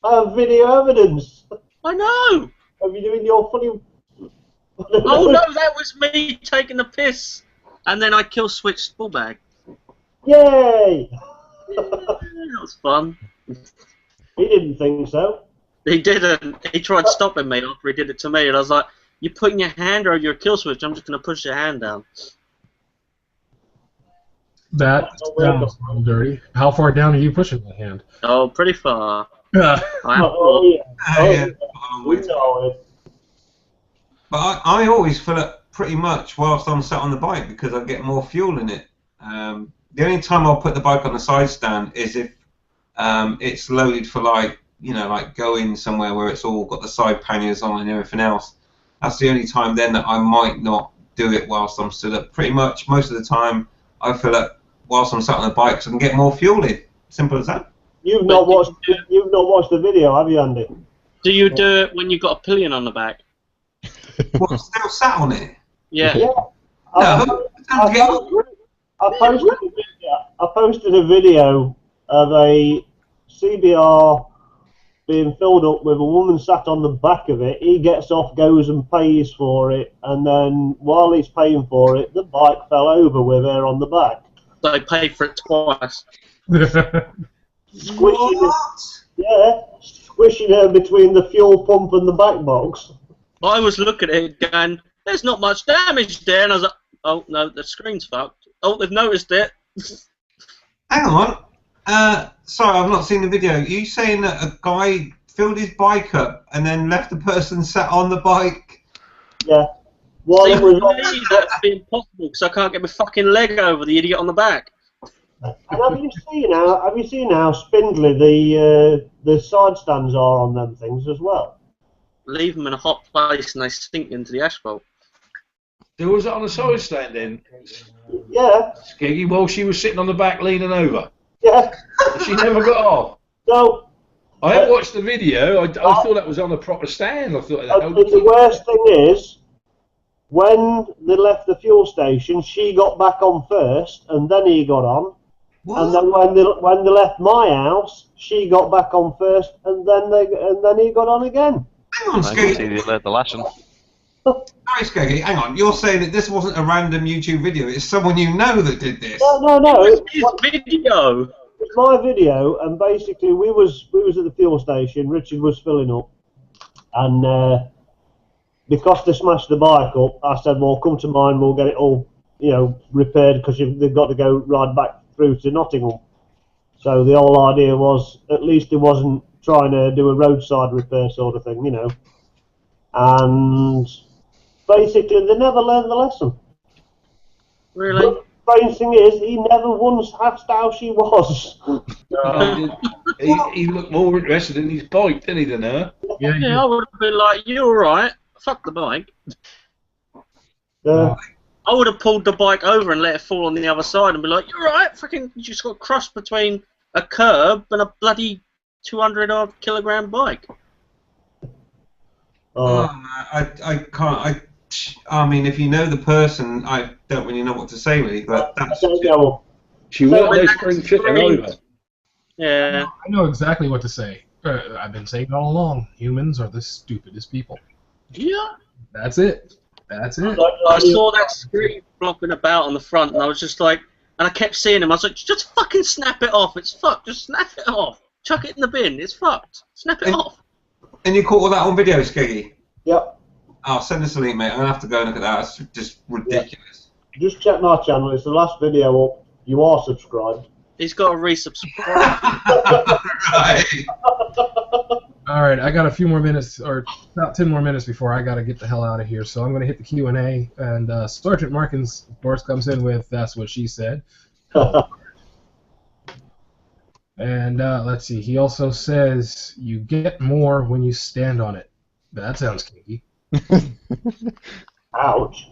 I have video evidence. I know. Of you doing your funny. Oh no, that was me taking the piss, and then I kill switched ball bag. Yay! That was fun. He didn't think so. He didn't. He tried stopping me after he did it to me, and I was like, "You're putting your hand over your kill switch. I'm just going to push your hand down." That sounds a little dirty. How far down are you pushing the hand? Oh, pretty far. Yeah. Oh yeah. Yeah. We know it. But I always fill up pretty much whilst I'm sat on the bike because I get more fuel in it. The only time I'll put the bike on the side stand is if it's loaded for like going somewhere where it's all got the side panniers on and everything else. That's the only time then that I might not do it whilst I'm stood up. Pretty much most of the time I fill up whilst I'm sat on the bike so I can get more fuel in. Simple as that. You've not watched the video, have you, Andy? Do you do it when you've got a pillion on the back? What, still sat on it? Yeah. Yeah. No. I posted a video of a CBR being filled up with a woman sat on the back of it. He gets off, goes and pays for it, and then while he's paying for it, the bike fell over with her on the back. They paid for it twice. Squishing her between the fuel pump and the back box. I was looking at it going, "There's not much damage there," and I was like, "Oh no, the screen's fucked. Oh, they've noticed it." Hang on. Sorry, I've not seen the video. Are you saying that a guy filled his bike up and then left the person sat on the bike? Yeah. See, for me, that's been possible because I can't get my fucking leg over the idiot on the back. And have you seen how spindly the side stands are on them things as well? Leave them in a hot place and they sink into the asphalt. There was it on a side stand then. Yeah. Skeggy while she was sitting on the back leaning over. Yeah. She never got off. No. I have watched the video. I thought that was on a proper stand. I thought that. The worst thing is, when they left the fuel station, she got back on first, and then he got on. What? And then when they left my house, she got back on first, and then he got on again. Hang on, I can see Skeggy. they learned the lesson. Sorry, Skeggy. Hang on. You're saying that this wasn't a random YouTube video. It's someone you know that did this. No. It's his video. It's my video, and basically we was at the fuel station. Richard was filling up, and because they smashed the bike up, I said, "Well, come to mine. We'll get it all, repaired because they've got to go right back through to Nottingham." So the whole idea was, at least he wasn't trying to do a roadside repair sort of thing, And basically, they never learned the lesson. Really? The strange thing is, he never once asked how she was. He looked more interested in his bike, didn't he, than her? Yeah, I would have been like, "You alright? Fuck the bike." I would have pulled the bike over and let it fall on the other side and be like, "You alright? Fucking, you just got crushed between a curb and a bloody 200-odd kilogram bike." I can't. I mean, if you know the person, I don't really know what to say, really. But that's. She won't no spring chicken over. Yeah. I know exactly what to say. I've been saying it all along. Humans are the stupidest people. Yeah. That's it. That's it. I saw that screen flopping about on the front, and I was just like, and I kept seeing him. I was like, "Just fucking snap it off. It's fucked. Just snap it off. Chuck it in the bin. It's fucked. Snap it off." And you caught all that on video, Skeggy? Yep. Oh, send us a link, mate. I'm going to have to go and look at that. It's just ridiculous. Just check my channel. It's the last video up. You are subscribed. He's got to resubscribe. Right. All right, I got a few more minutes, or about 10 more minutes before I got to get the hell out of here. So I'm going to hit the Q&A, and Sergeant Markins, of course, comes in with "That's what she said." And let's see, he also says, "You get more when you stand on it." That sounds kinky. Ouch.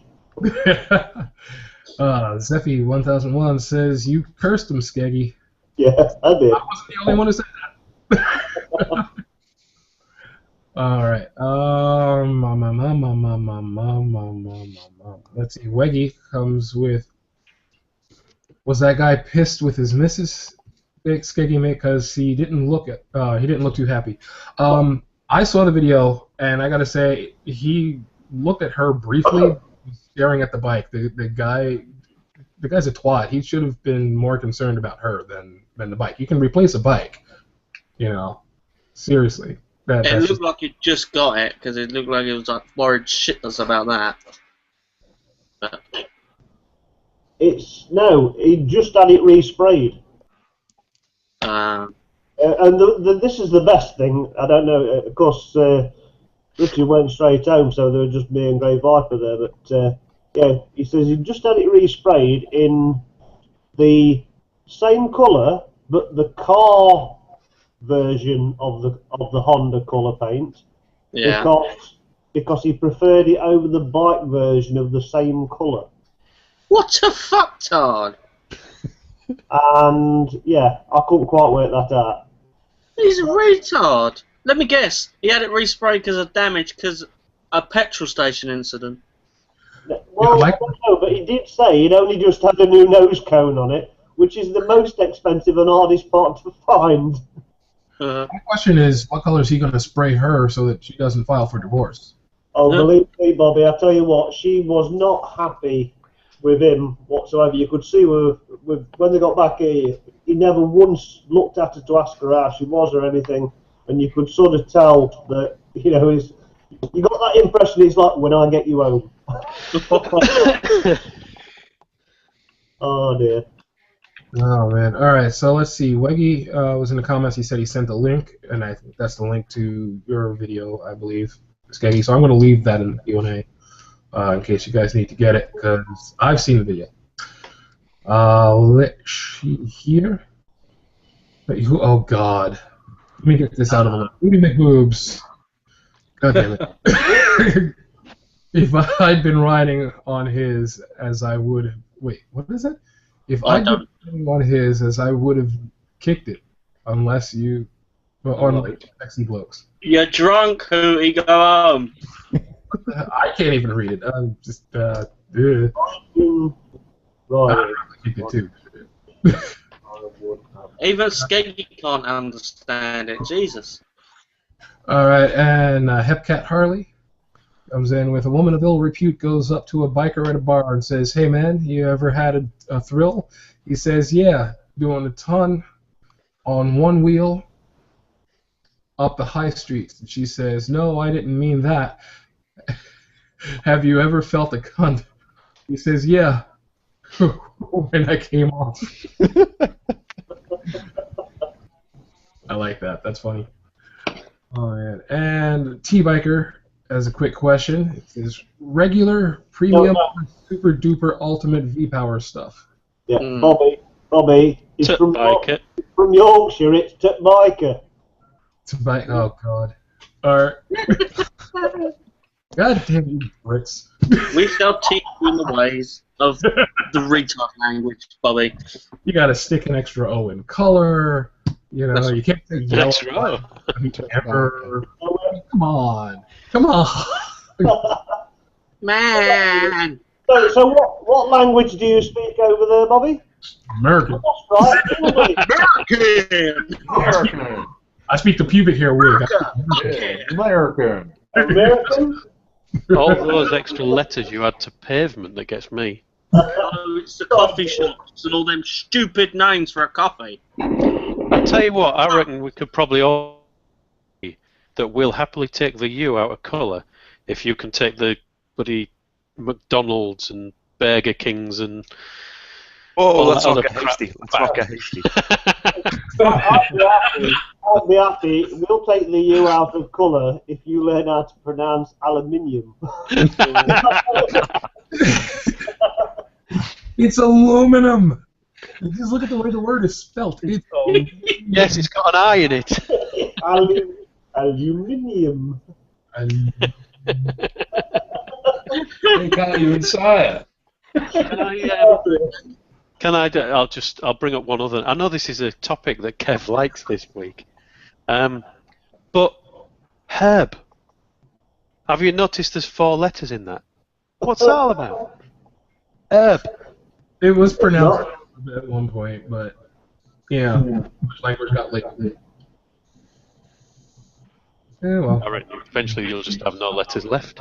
Zephy 1001 says, "You cursed him, Skeggy." Yeah, I did. I wasn't the only one who said that. All right. Let's see. Weggy comes with, "Was that guy pissed with his missus, Skeggy mate? Because he didn't look too happy." I saw the video, and I gotta say, he looked at her briefly, staring at the bike. The guy's a twat. He should have been more concerned about her than the bike. You can replace a bike, you know. Seriously. It looked like he just got it, because it looked like he was like worried shitless about that. But he just had it resprayed. And this is the best thing. I don't know. Of course, Richard went straight home, so there was just me and Grey Viper there. But yeah, he says he just had it resprayed in the same colour, but the car version of the Honda colour paint. yeah. Because he preferred it over the bike version of the same colour. What a fucktard! And yeah, I couldn't quite work that out. He's a retard. Let me guess. He had it resprayed because of damage because a petrol station incident. Well, I don't know, but he did say he'd only just had a new nose cone on it, which is the most expensive and hardest part to find. My question is, what color is he going to spray her so that she doesn't file for divorce? Oh, believe me, Bobby, I tell you what, she was not happy with him whatsoever. You could see when they got back here, he never once looked at her to ask her how she was or anything, and you could sort of tell that, you know, you got that impression it's like, when I get you home. Oh, dear. Oh, man. All right, so let's see. Weggy was in the comments. He said he sent a link, and I think that's the link to your video, I believe, Skeggy. So I'm going to leave that in the Q&A in case you guys need to get it, because I've seen the video. Let's see here. Oh, God. Let me get this out of the way. Booty McBoobs. God damn it. If I'd been riding on his as I would have... Wait, what is it? If I'd been riding on his as I would have kicked it, unless you... Well, unlike sexy blokes. You're drunk, Hootie, go home. I can't even read it. I'm just... Right. I kicked it too. Even Skeggy can't understand it. Jesus. All right, and Hepcat Harley comes in with, "A woman of ill repute goes up to a biker at a bar and says, 'Hey man, you ever had a thrill?' He says, 'Yeah, doing a ton on one wheel up the high streets.' And she says, 'No, I didn't mean that. Have you ever felt a cunt?' He says, 'Yeah, when I came off.'" I like that. That's funny. Oh, man. And T-Biker has a quick question. Is regular, premium, super duper ultimate V-Power stuff? Yeah, Bobby, it's from Yorkshire, it's T-Biker. Oh, God. All right. God damn you, Brits. We shall teach you in the ways of the retard language, Bobby. You gotta stick an extra O in color. You know, you can't say yellow. Extra O. Come on. Come on. Man. So what language do you speak over there, Bobby? American. That's right. American. I speak the pubic hair wig. American. American? All those extra letters you add to pavement that gets me. Oh, it's the coffee shops and all them stupid names for a coffee. I tell you what, I reckon we could probably all that we'll happily take the U out of colour if you can take the bloody McDonald's and Burger Kings and Oh, let's that not other get crap hasty. Let's not get hasty. I'll be happy. We'll take the U out of colour if you learn how to pronounce aluminium. It's aluminum. Just look at the way the word is spelt. It's Yes, it's got an I in it. Aluminium. You can't even say I'll bring up one other. I know this is a topic that Kev likes this week, but herb. Have you noticed there's 4 letters in that? What's that all about? Herb. It was pronounced at one point, but yeah, which language got later. Yeah, well. I reckon eventually you'll just have no letters left.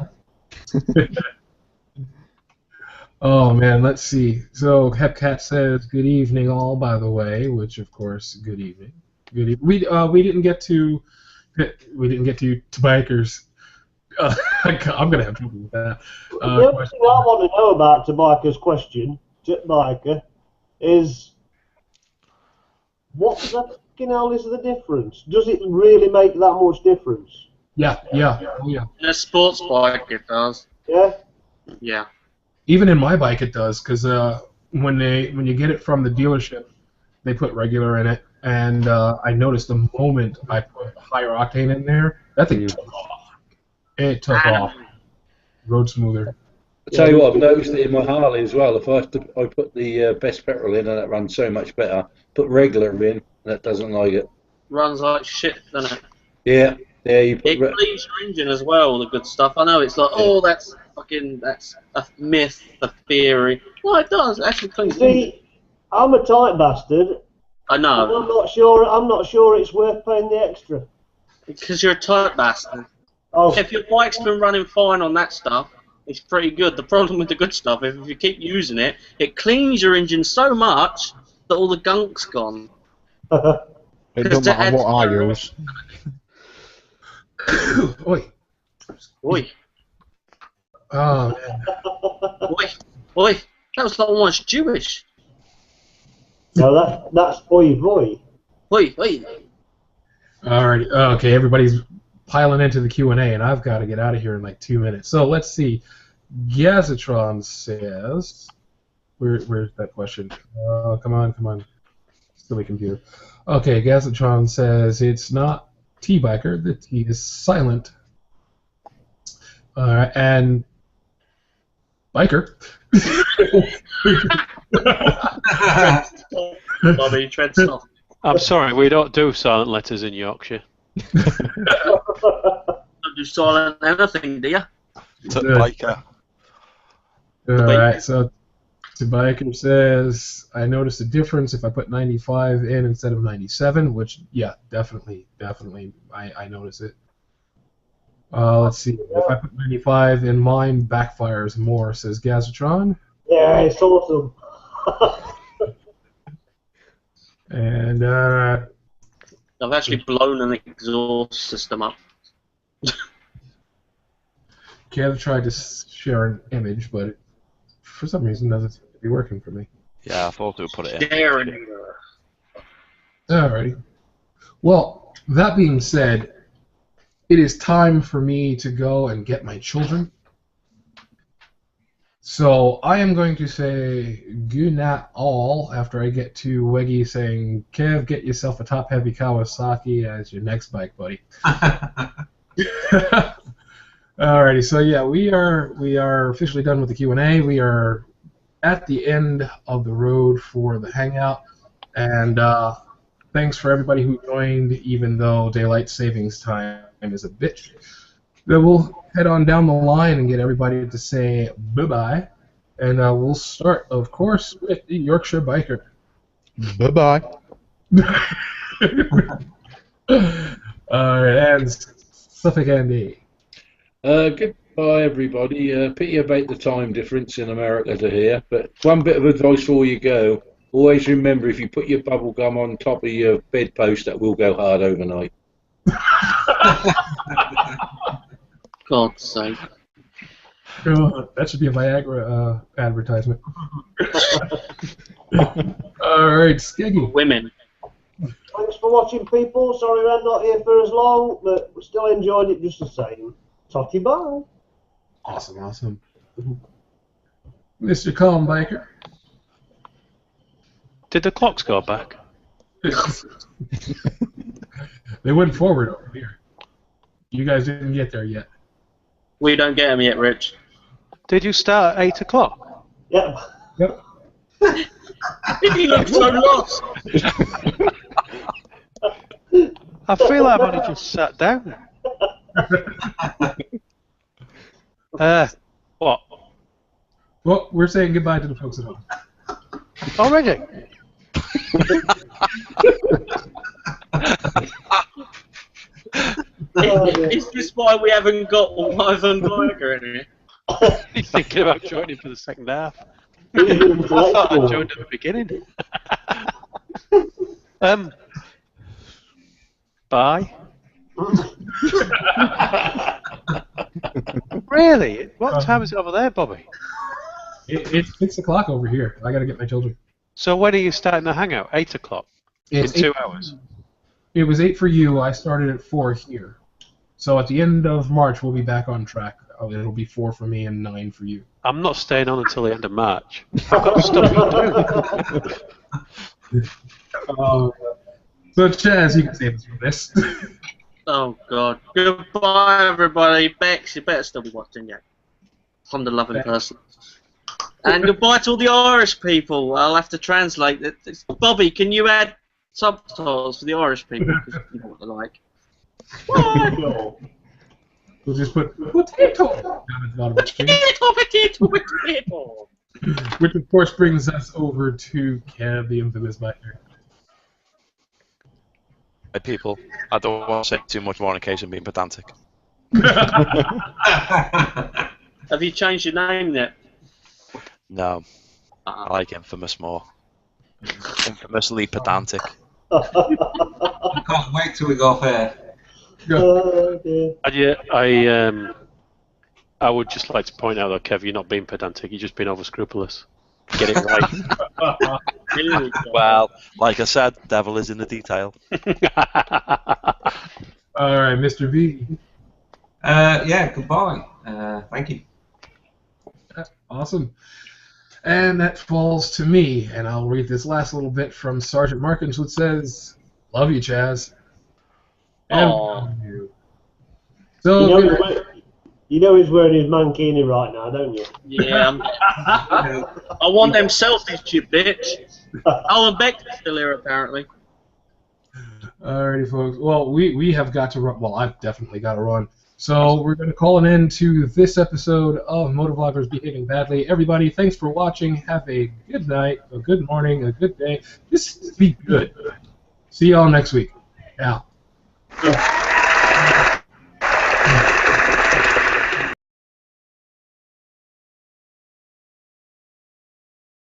Oh man, let's see. So Hepcat says, "Good evening, all." By the way, which of course, good evening. Good evening. We didn't get to bikers. I'm gonna have trouble with that. The only thing I want to know about Tobiker's question, Tobiker, is what the fucking hell is the difference? Does it really make that much difference? Yeah. In a sports bike, it does. Yeah. Yeah. Even in my bike, it does, because when you get it from the dealership, they put regular in it, and I noticed the moment I put higher octane in there, that thing took off. It took off. Road smoother. I tell you what, I've noticed it in my Harley as well. If I put the best petrol in, and that runs so much better. Put regular in, and that doesn't like it. Runs like shit, doesn't it? Yeah. It cleans your engine as well, the good stuff. I know it's like, oh, that's a myth, a theory. Well, it does. It actually cleans the engine. See, I'm a tight bastard. I know. I'm not sure it's worth paying the extra. Because you're a tight bastard. Oh. If your bike's been running fine on that stuff, it's pretty good. The problem with the good stuff is if you keep using it, it cleans your engine so much that all the gunk's gone. It doesn't matter what I use. Oi. Oi. Oh, man. Oi. That was like almost Jewish. No, that's oi boy. Oi. Alrighty. Okay, everybody's piling into the Q&A, and I've got to get out of here in like 2 minutes. So let's see. Gazatron says, where's that question? Come on. Silly computer. Okay, Gazatron says it's not T-Biker. The T is silent. And Biker. Bobby, tread soft. I'm sorry, we don't do silent letters in Yorkshire. Don't do silent anything, do you? Biker. Alright, so Biker says, I noticed a difference if I put 95 in instead of 97, which, yeah, definitely, I notice it. Let's see, if I put 95 in, mine backfires more, says Gazatron. Yeah, it's awesome. And, I've actually blown an exhaust system up. Kev tried to share an image, but it, for some reason, doesn't seem to be working for me. Yeah, I thought we would put it in. Daring. Alrighty. Well, that being said, it is time for me to go and get my children. So I am going to say good night all after I get to Weggy saying, Kev, get yourself a top-heavy Kawasaki as your next bike, buddy. Alrighty, so yeah, we are officially done with the Q&A. We are at the end of the road for the hangout, and thanks for everybody who joined, even though daylight savings time is a bitch. Then we'll head on down the line and get everybody to say bye-bye, and we'll start, of course, with the Yorkshire Biker. Bye-bye. Alright, and Suffolk Andy. Goodbye, everybody. Pity about the time difference in America to here, but one bit of advice before you go: always remember, if you put your bubble gum on top of your bedpost, that will go hard overnight. God's sake. Oh, that should be a Viagra advertisement. Alright, Skeggy. Women. Thanks for watching, people. Sorry we're not here for as long, but we still enjoyed it just the same. Totty bye. Awesome. Mr. Calm Biker. Did the clocks go back? They went forward over here. You guys didn't get there yet. We don't get them yet, Rich. Did you start at 8 o'clock? Yep. Yep. He looks so lost. I feel I've only just sat down. What? Well, we're saying goodbye to the folks at home. Already? Is this why we haven't got Live and Biker in here? He's thinking about joining for the second half. I Intellectual. thought I joined at the beginning. Bye. Really? What time is it over there, Bobby? It's 6 o'clock over here. I gotta get my children. So when are you starting the hangout? 8 o'clock? It's In 2 8 hours? It was 8 for you. I started at 4 here. So at the end of March, we'll be back on track. It'll be 4 for me and 9 for you. I'm not staying on until the end of March. I've got stuff to do. So Chaz, you can save us from this. Oh, God. Goodbye, everybody. Bex, you better still be watching yet. I'm the loving person. And goodbye to all the Irish people. I'll have to translate it. Bobby, can you add subtitles for the Irish people? Because you know what they're like. What? We'll just put potato down at the bottom of the screen. Potato. Which of course brings us over to Kev, the infamous biker. Hey people, I don't want to say too much more in case I'm being pedantic. Have you changed your name yet? No, I like infamous more. Infamously pedantic. Can't wait till we go off air. I would just like to point out though, Kev, you're not being pedantic, you're just being over scrupulous. Get it right. Well, like I said, devil is in the detail. Alright, Mr. V. Yeah, goodbye. Thank you. Awesome. And that falls to me, and I'll read this last little bit from Sergeant Markins, which says, "Love you, Chaz." And love you. So, you know he's wearing his mankini right now, don't you? Yeah. I want them selfies, you bitch. Oh, and Beck's still here, apparently. Alrighty, folks. Well, we have got to run. Well, I've definitely got to run. So we're going to call an end to this episode of Motovloggers Behaving Badly. Everybody, thanks for watching. Have a good night, a good morning, a good day. Just be good. See y'all next week. Out.